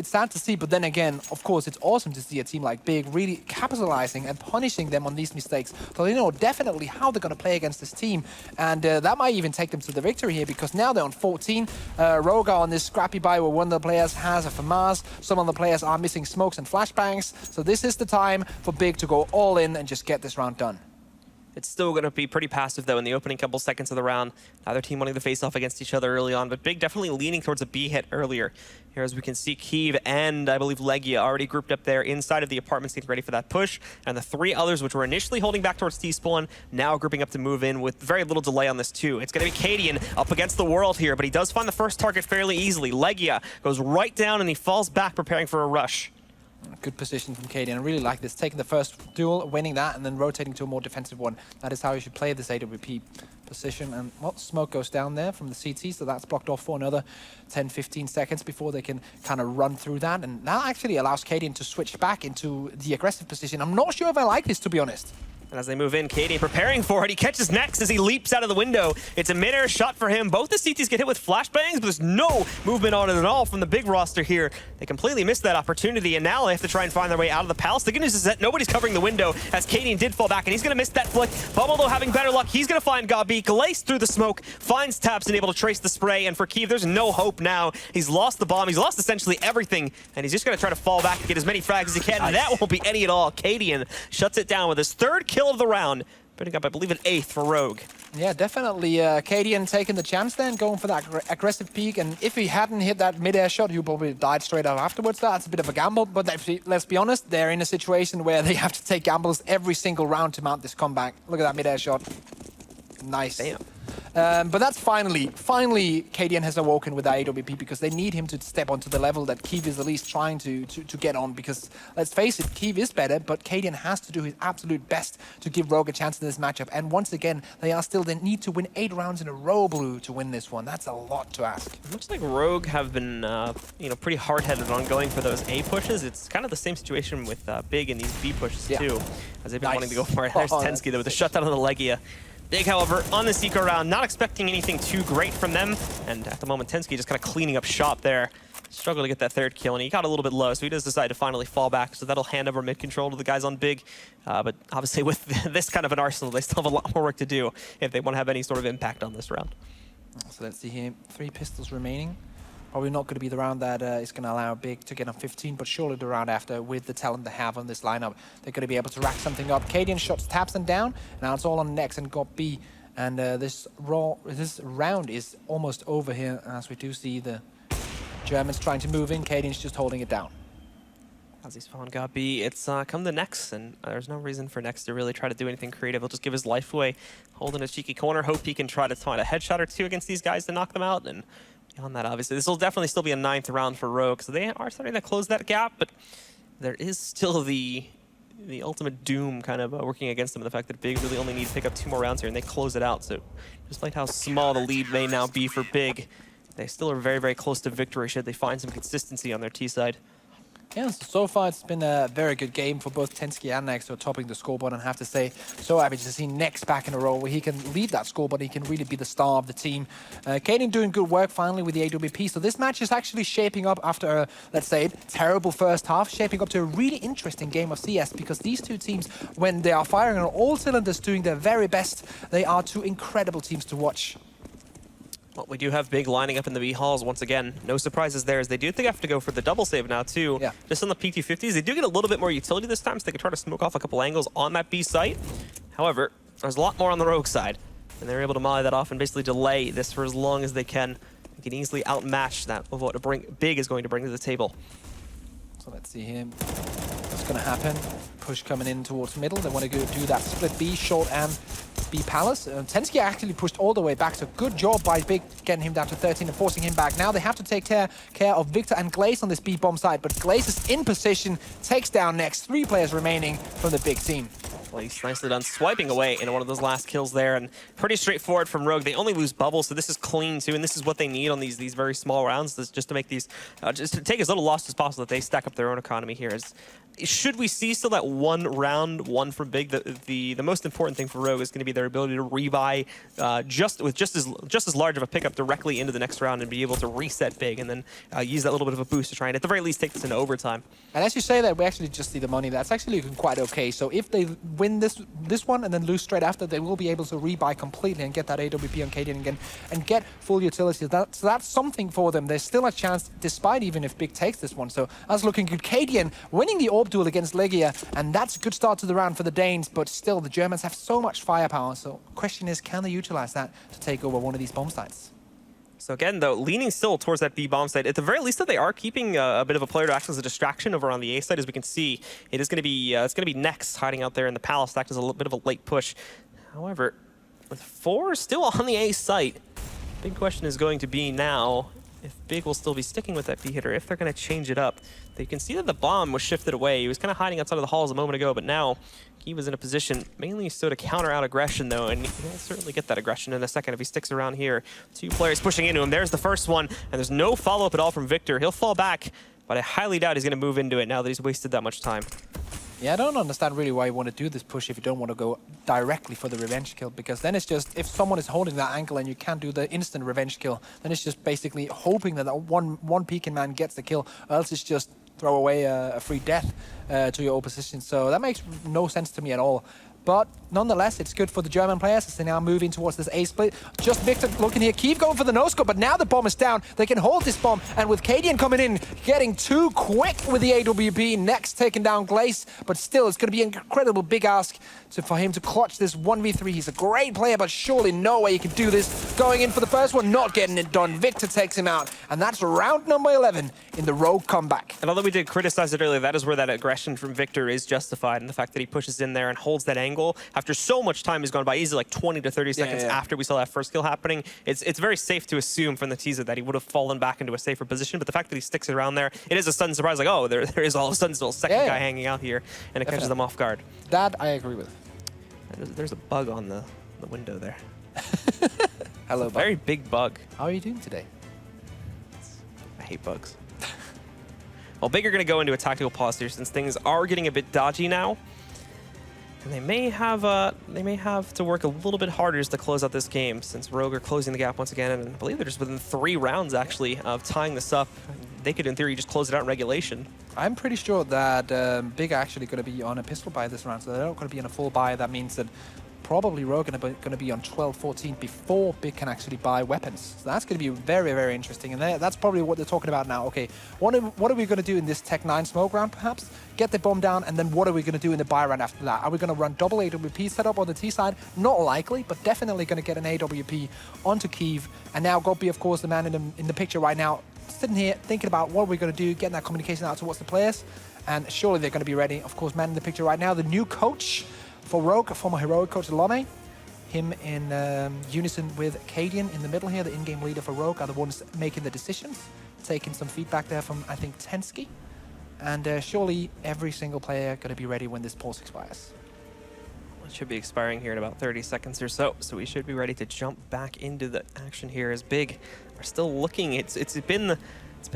sad to see, but then again, of course, it's awesome to see a team like Big really capitalizing and punishing them on these mistakes. So they know definitely how they're going to play against this team, and that might even take them to the victory here, because now they're on 14. Rogue are on this scrappy buy where one of the players has a FAMAS, some of the players are missing smokes and flashbangs, so this is the time for Big to go all in and just get this round done. It's still going to be pretty passive, though, in the opening couple seconds of the round. Neither team wanting to face off against each other early on, but Big definitely leaning towards a B hit earlier. Here, as we can see, Kiev and, I believe, Legia already grouped up there inside of the apartments, getting ready for that push. And the three others, which were initially holding back towards T-spawn, now grouping up to move in with very little delay on this, too. It's going to be Cadian up against the world here, but he does find the first target fairly easily. Legia goes right down, and he falls back, preparing for a rush. Good position from Cadian. I really like this. Taking the first duel, winning that, and then rotating to a more defensive one. That is how you should play this AWP position. And, well, smoke goes down there from the CT, so that's blocked off for another 10-15 seconds before they can kind of run through that. And that actually allows Cadian to switch back into the aggressive position. I'm not sure if I like this, to be honest. And as they move in, Cadian preparing for it. He catches next as he leaps out of the window. It's a mid-air shot for him. Both the CTs get hit with flashbangs, but there's no movement on it at all from the Big roster here. They completely missed that opportunity, and now they have to try and find their way out of the palace. The good news is that nobody's covering the window, as Cadian did fall back, and he's going to miss that flick. Bubble, though, having better luck. He's going to find Gabi. Glace through the smoke, finds Taps and able to trace the spray, and for Kiev, there's no hope now. He's lost the bomb. He's lost essentially everything, and he's just going to try to fall back and get as many frags as he can, and that won't be any at all. Cadian shuts it down with his third kill of the round. Putting up, I believe, an 8th for Rogue. Yeah, definitely. Cadian taking the chance then, going for that aggressive peek. And if he hadn't hit that mid-air shot, he probably died straight up afterwards. That's a bit of a gamble. But let's be honest, they're in a situation where they have to take gambles every single round to mount this comeback. Look at that mid-air shot. Nice. Damn. But that's finally Cadian has awoken with the AWP, because they need him to step onto the level that Kiev is at least trying to get on, because let's face it, Kiev is better, but Cadian has to do his absolute best to give Rogue a chance in this matchup. And once again, they need to win 8 rounds in a row, Blue, to win this one. That's a lot to ask. It looks like Rogue have been pretty hard-headed on going for those A pushes. It's kind of the same situation with Big in these B pushes too, as they've been wanting to go for it. There's Tensky, though, with the shutdown on the Legia. Big, however, on this eco round, not expecting anything too great from them. And at the moment, Tensky just kind of cleaning up shop there. Struggled to get that third kill, and he got a little bit low, so he does decide to finally fall back. So that'll hand over mid-control to the guys on Big. But obviously, with this kind of an arsenal, they still have a lot more work to do if they want to have any sort of impact on this round. So let's see here. 3 pistols remaining. Probably not going to be the round that is going to allow Big to get on 15, but surely the round after, with the talent they have on this lineup, they're going to be able to rack something up. Cadian shots taps them down. Now it's all on Nex and got B. And this round is almost over here, as we do see the Germans trying to move in. Cadian's just holding it down. As he's found Gabi, it's come to Nex, and there's no reason for Nex to really try to do anything creative. He'll just give his life away, hold in a cheeky corner, hope he can try to find a headshot or two against these guys to knock them out. And beyond that, obviously, this will definitely still be a 9th round for Rogue, so they are starting to close that gap, but there is still the ultimate doom kind of working against them, the fact that Big really only need to pick up 2 more rounds here, and they close it out. So despite how small the lead may now be for Big, they still are very, very close to victory should they find some consistency on their T side. Yeah, so far it's been a very good game for both Tensky and Nex, who are topping the scoreboard, and I have to say, so happy to see Nex back in a role where he can lead that scoreboard, he can really be the star of the team. Cadian doing good work finally with the AWP, so this match is actually shaping up after a, let's say, terrible first half, shaping up to a really interesting game of CS, because these two teams, when they are firing on all cylinders, doing their very best, they are 2 incredible teams to watch. Well, we do have Big lining up in the B halls once again. No surprises there, as they do think they have to go for the double save now too. Yeah. Just on the PT50s, they do get a little bit more utility this time, so they can try to smoke off a couple angles on that B site. However, there's a lot more on the Rogue side, and they're able to molly that off and basically delay this for as long as they can. They can easily outmatch that of what Big is going to bring to the table. So let's see here. What's going to happen? Push coming in towards middle. They want to go do that split B, short and B Palace. Tensky actually pushed all the way back, so good job by Big getting him down to 13 and forcing him back. Now they have to take care of Victor and Glaze on this B bomb side, but Glaze is in position, takes down next. 3 players remaining from the Big team. Place nicely done, swiping away in one of those last kills there, and pretty straightforward from Rogue. They only lose bubble, so this is clean too, and this is what they need on these very small rounds, just to make these, just to take as little loss as possible, that they stack up their own economy here. Should we see still that one round, one from Big, the most important thing for Rogue is going to be their ability to rebuy just as large of a pickup directly into the next round and be able to reset Big, and then use that little bit of a boost to try and at the very least take this into overtime. And as you say that, we actually just see the money. That's actually looking quite okay. So if they win this one and then lose straight after, they will be able to rebuy completely and get that AWP on Cadian again and get full utility. So that's something for them. There's still a chance, despite even if Big takes this one. So that's looking good. Cadian winning the AWP duel against Legia, and that's a good start to the round for the Danes, but still the Germans have so much firepower. So question is, can they utilize that to take over one of these bomb sites? So again, though, leaning still towards that B bomb site. At the very least, that they are keeping a bit of a player to act as a distraction over on the A side. As we can see, it is going to be Next hiding out there in the Palace to act as a little bit of a late push. However, with 4 still on the A site, big question is going to be now if Big will still be sticking with that B hitter, if they're going to change it up. You can see that the bomb was shifted away. He was kind of hiding outside of the halls a moment ago, but now he was in a position mainly so to counter out aggression, though, and he'll certainly get that aggression in a second if he sticks around here. 2 players pushing into him. There's the first one, and there's no follow-up at all from Victor. He'll fall back, but I highly doubt he's going to move into it now that he's wasted that much time. Yeah, I don't understand really why you want to do this push if you don't want to go directly for the revenge kill, because then it's just, if someone is holding that angle and you can't do the instant revenge kill, then it's just basically hoping that one peeking man gets the kill, or else it's just throw away a free death to your opposition. So that makes no sense to me at all. But nonetheless, it's good for the German players as they now move in towards this A split. Just Victor looking here. Keith going for the no-scope, but now the bomb is down. They can hold this bomb, and with Cadian coming in, getting too quick with the AWP. Next taking down Glaze, but still, it's going to be an incredible big ask for him to clutch this 1v3. He's a great player, but surely no way he can do this. Going in for the first one, not getting it done. Victor takes him out, and that's round number 11 in the Rogue comeback. And although we did criticize it earlier, that is where that aggression from Victor is justified, and the fact that he pushes in there and holds that angle after so much time has gone by, easily like 20 to 30 seconds after we saw that first kill happening. It's very safe to assume from the teaser that he would have fallen back into a safer position, but the fact that he sticks around there, it is a sudden surprise, like, oh, there is all of a sudden still a second guy hanging out here, and it catches them off guard. That I agree with. There's a bug on the window there. Hello, bug. Very big bug. How are you doing today? I hate bugs. Well, Big are going to go into a tactical pause here since things are getting a bit dodgy now. And they may have to work a little bit harder just to close out this game, since Rogue are closing the gap once again, and I believe they're just within 3 rounds actually of tying this up. They could, in theory, just close it out in regulation. I'm pretty sure that Big are actually going to be on a pistol buy this round, so they're not going to be on a full buy. That means that probably Rogue are going to be on 12-14 before Big can actually buy weapons. So that's going to be very, very interesting. And that's probably what they're talking about now. Okay, what are we going to do in this Tech 9 smoke round, perhaps? Get the bomb down, and then what are we going to do in the buy round after that? Are we going to run double AWP setup on the T side? Not likely, but definitely going to get an AWP onto Kiev. And now Gopi, of course, the man in the picture right now, sitting here thinking about what we're going to do, getting that communication out towards the players. And surely they're going to be ready. Of course, man in the picture right now, the new coach for Rogue, former heroic coach Lome. Him in unison with Cadian in the middle here, the in-game leader for Rogue, are the ones making the decisions, taking some feedback there from, I think, Tensky. And surely every single player going to be ready when this pause expires. It should be expiring here in about 30 seconds or so, so we should be ready to jump back into the action here as Big are still looking. It's been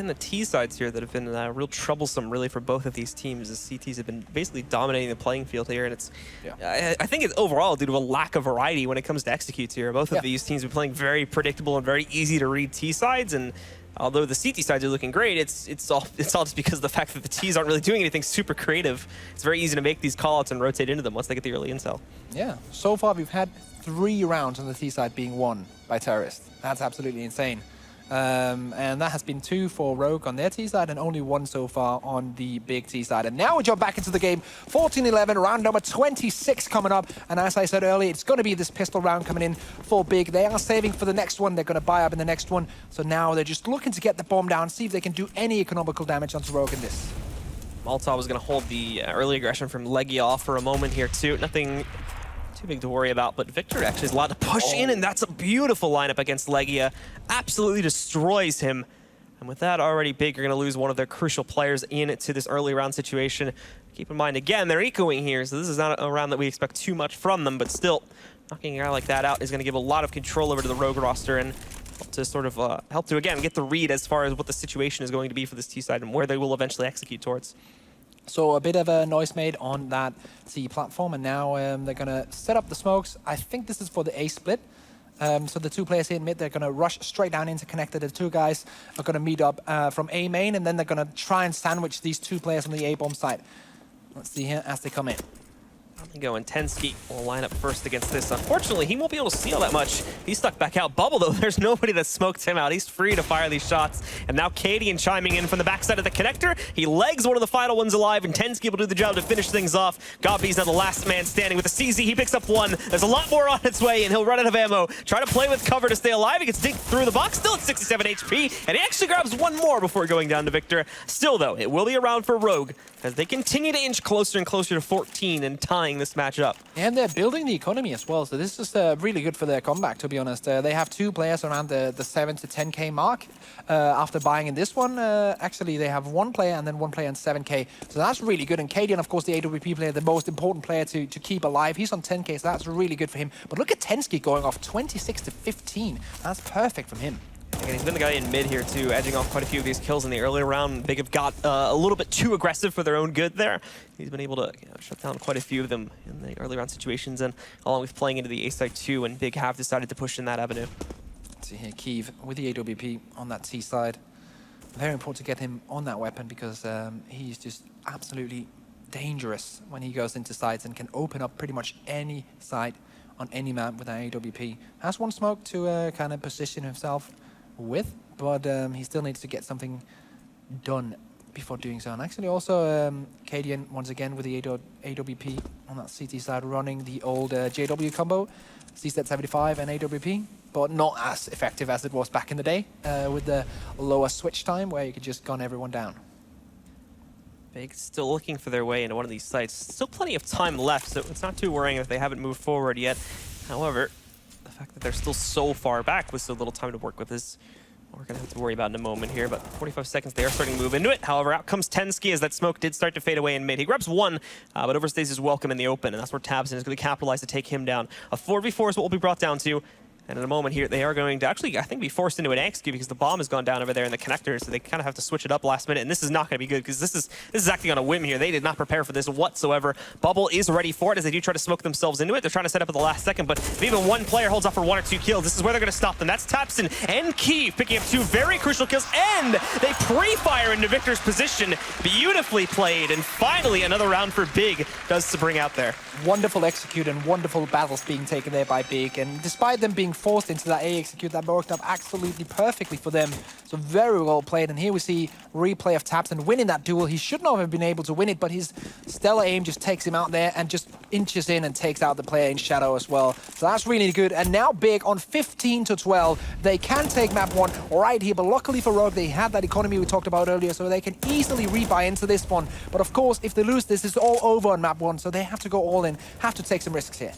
the T sides here that have been real troublesome, really, for both of these teams, as CTs have been basically dominating the playing field here, and it's I think it's overall due to a lack of variety when it comes to executes here. Both of these teams have been playing very predictable and very easy to read T sides, and although the CT sides are looking great, it's all just because of the fact that the Ts aren't really doing anything super creative. It's very easy to make these callouts and rotate into them once they get the early intel. Yeah, so far we've had 3 rounds on the T side being won by Terrorist. That's absolutely insane. And that has been 2 for Rogue on their T side and only 1 so far on the big T side. And now we jump back into the game. 14-11, round number 26 coming up. And as I said earlier, it's going to be this pistol round coming in for big. They are saving for the next one. They're going to buy up in the next one. So now they're just looking to get the bomb down, see if they can do any economical damage onto Rogue in this. Malta was going to hold the early aggression from Leggy off for a moment here too. Nothing too big to worry about, but Victor actually is allowed to push in, and that's a beautiful lineup against Legia. Absolutely destroys him. And with that already big, you're going to lose one of their crucial players into this early round situation. Keep in mind, again, they're ecoing here, so this is not a round that we expect too much from them, but still, knocking a guy like that out is going to give a lot of control over to the Rogue roster and help to sort of help to, again, get the read as far as what the situation is going to be for this T side and where they will eventually execute towards. So a bit of a noise made on that C platform, and now they're going to set up the smokes. I think this is for the A split. So the 2 players here in mid, they're going to rush straight down into connector. The 2 guys are going to meet up from A main, and then they're going to try and sandwich these 2 players on the A bomb side. Let's see here as they come in. Go and Tensky will line up first against this. Unfortunately, he won't be able to see all that much. He's stuck back out. Bubble, though, there's nobody that smoked him out. He's free to fire these shots. And now Cadian chiming in from the backside of the connector. He legs one of the final ones alive, and Tensky will do the job to finish things off. Gobby's now the last man standing with a CZ. He picks up 1. There's a lot more on its way, and he'll run out of ammo. Try to play with cover to stay alive. He gets dinked through the box, still at 67 HP, and he actually grabs 1 more before going down to Victor. Still, though, it will be a round for Rogue as they continue to inch closer and closer to 14 and tying this match up. And they're building the economy as well, so this is really good for their comeback, to be honest. They have 2 players around the 7 to 10k mark after buying in this one. Actually, they have 1 player and then 1 player in 7k, so that's really good. And Cadian, of course, the AWP player, the most important player to keep alive. He's on 10k, so that's really good for him. But look at Tensky going off 26 to 15. That's perfect from him. And he's been the guy in mid here too, edging off quite a few of these kills in the earlier round. Big have got a little bit too aggressive for their own good there. He's been able to shut down quite a few of them in the early round situations, and along with playing into the A side too, and Big have decided to push in that avenue. Let's see here, Kiev with the AWP on that T side. Very important to get him on that weapon because he's just absolutely dangerous when he goes into sides and can open up pretty much any side on any map with that AWP. Has 1 smoke to kind of position himself with, but he still needs to get something done before doing so. And actually also Cadian once again with the AWP on that CT side, running the old JW combo, CZ 75 and AWP, but not as effective as it was back in the day with the lower switch time where you could just gun everyone down. Big still looking for their way into one of these sites. Still plenty of time left, so it's not too worrying if they haven't moved forward yet. However, the fact that they're still so far back with so little time to work with is what we're going to have to worry about in a moment here. But 45 seconds, they are starting to move into it. However, out comes Tensky as that smoke did start to fade away in mid. He grabs 1, but overstays his welcome in the open, and that's where Tabson is going to capitalize to take him down. A 4v4 is what will be brought down to. And in a moment here, they are going to actually, I think, be forced into an X queue because the bomb has gone down over there in the connector, so they kind of have to switch it up last minute. And this is not going to be good because this is acting on a whim here. They did not prepare for this whatsoever. Bubble is ready for it as they do try to smoke themselves into it. They're trying to set up at the last second, but if even 1 player holds up for 1 or 2 kills, this is where they're going to stop them. That's Tapson and Kiev picking up 2 very crucial kills, and they pre-fire into Victor's position. Beautifully played, and finally another round for Big does to bring out there. Wonderful execute and wonderful battles being taken there by Big, and despite them being forced into that A execute, that worked up absolutely perfectly for them. So very well played, and here we see replay of Tapson winning that duel. He should not have been able to win it, but his stellar aim just takes him out there and just inches in and takes out the player in shadow as well. So that's really good, and now Big on 15 to 12. They can take map 1 right here, but luckily for Rogue, they had that economy we talked about earlier, so they can easily rebuy into this one. But of course, if they lose this, it's all over on map 1, so they have to go all in, have to take some risks here.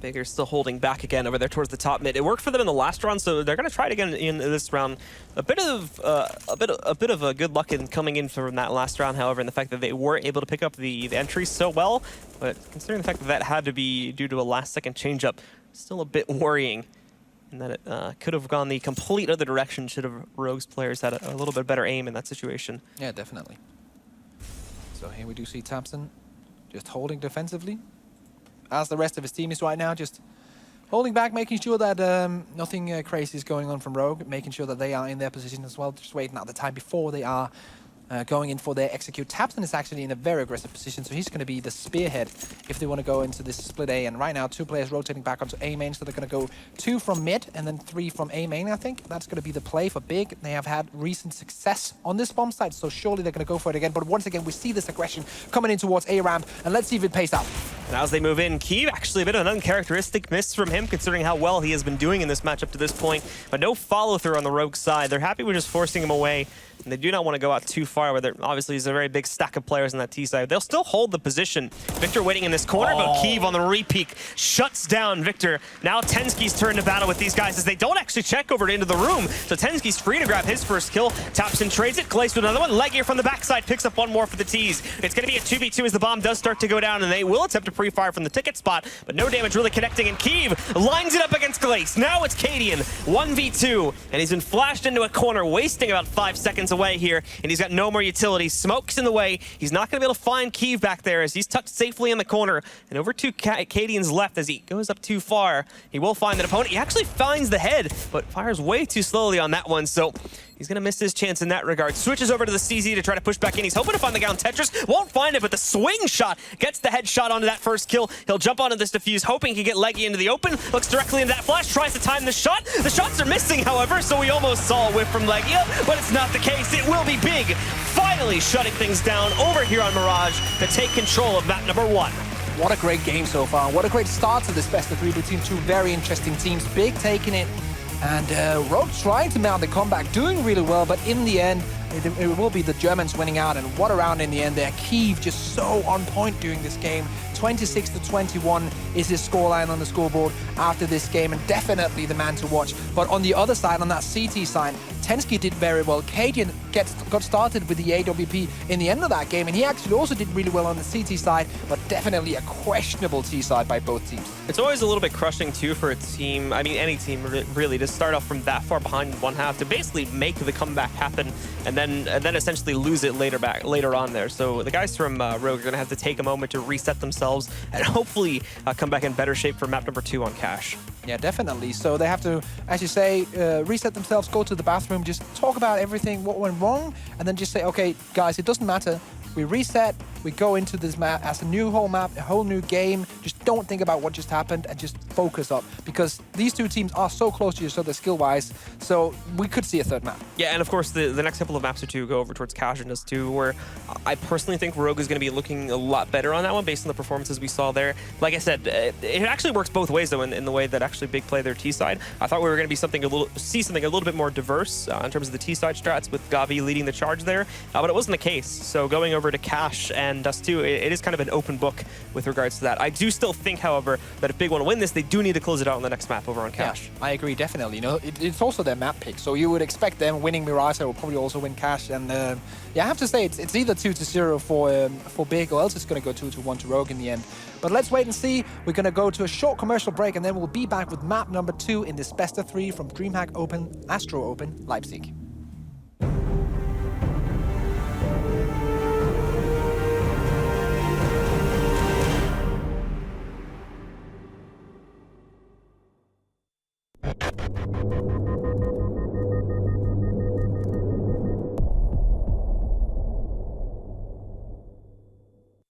Bigger still holding back again over there towards the top mid. It worked for them in the last round, so they're going to try it again in this round. A bit of a good luck in coming in from that last round, however, in the fact that they were able to pick up the entries so well. But considering the fact that that had to be due to a last-second changeup, still a bit worrying. And that it could have gone the complete other direction should have Rogue's players had a little bit better aim in that situation. Yeah, definitely. So here we do see Tapson just holding defensively, as the rest of his team is right now, just Holding back, making sure that nothing crazy is going on from Rogue, making sure that they are in their position as well, just waiting out the time before they are going in for their execute. Tapson is actually in a very aggressive position, so he's going to be the spearhead if they want to go into this split A. And right now, 2 players rotating back onto A main, so they're going to go 2 from mid and then 3 from A main, I think. That's going to be the play for Big. They have had recent success on this bomb site, so surely they're going to go for it again. But once again, we see this aggression coming in towards A ramp, and let's see if it pays out. And as they move in, Keeve, actually a bit of an uncharacteristic miss from him, considering how well he has been doing in this match up to this point. But no follow-through on the Rogue side. They're happy with just forcing him away. And they do not want to go out too far, where there obviously is a very big stack of players on that T side. They'll still hold the position. Victor waiting in this corner, but Keeve on the re-peek shuts down Victor. Now Tensky's turn to battle with these guys as they don't actually check over into the room. So Tensky's free to grab his first kill. Taps and trades it. Glaze with another one. Legier from the backside picks up one more for the T's. It's going to be a 2v2 as the bomb does start to go down, and they will attempt to pre-fire from the ticket spot, but no damage really connecting, and Keeve lines it up against Glaze. Now it's Cadian, 1v2, and he's been flashed into a corner, wasting about 5 seconds away here, and he's got no more utility. Smoke's in the way. He's not going to be able to find Keeve back there as he's tucked safely in the corner, and over to Cadian's left as he goes up too far. He will find an opponent. He actually finds the head, but fires way too slowly on that one, so he's going to miss his chance in that regard. Switches over to the CZ to try to push back in. He's hoping to find the guy on Tetris. Won't find it, but the swing shot gets the headshot onto that first kill. He'll jump onto this defuse, hoping he can get Leggy into the open. Looks directly into that flash, tries to time the shot. The shots are missing, however, so we almost saw a whiff from Legia, but it's not the case. It will be Big, finally shutting things down over here on Mirage to take control of map number 1. What a great game so far. What a great start to this best of 3 between 2 very interesting teams. Big taking it, and Rogue trying to mount the comeback, doing really well, but in the end, it will be the Germans winning out. And what a round in the end there. Keeve just so on point during this game. 26-21 is his scoreline on the scoreboard after this game, and definitely the man to watch. But on the other side, on that CT side, Tensky did very well. Cadian got started with the AWP in the end of that game, and he actually also did really well on the CT side, but definitely a questionable T side by both teams. It's always a little bit crushing too for a team, I mean any team really, to start off from that far behind in one half, to basically make the comeback happen and then essentially lose it later on there. So the guys from Rogue are going to have to take a moment to reset themselves and hopefully come back in better shape for map number 2 on Cash. Yeah, definitely. So they have to, as you say, reset themselves, go to the bathroom, just talk about everything, what went wrong, and then just say, okay, guys, it doesn't matter. We reset, we go into this map as a new whole map, a whole new game. Just don't think about what just happened and just focus up, because these two teams are so close to each other skill-wise, so we could see a third map. Yeah, and of course, the next couple of maps or two go over towards Cash and us too, where I personally think Rogue is going to be looking a lot better on that one based on the performances we saw there. Like I said, it actually works both ways, though, in the way that actually Big play their T side. I thought we were going to be see something a little bit more diverse in terms of the T side strats, with Gavi leading the charge there, but it wasn't the case. So going over to Cash and Dust 2, it is kind of an open book with regards to that. I do still think, however, that if Big want to win this, they do need to close it out on the next map over on Cash. Yeah, I agree, definitely. You know, it's also their map pick, so you would expect them winning Mirage. They will probably also win Cash, and yeah, I have to say it's either 2-0 for Big, or else it's going to go 2-1 to Rogue in the end. But let's wait and see. We're going to go to a short commercial break, and then we'll be back with map number 2 in this best of 3 from DreamHack Open, Astro Open, Leipzig.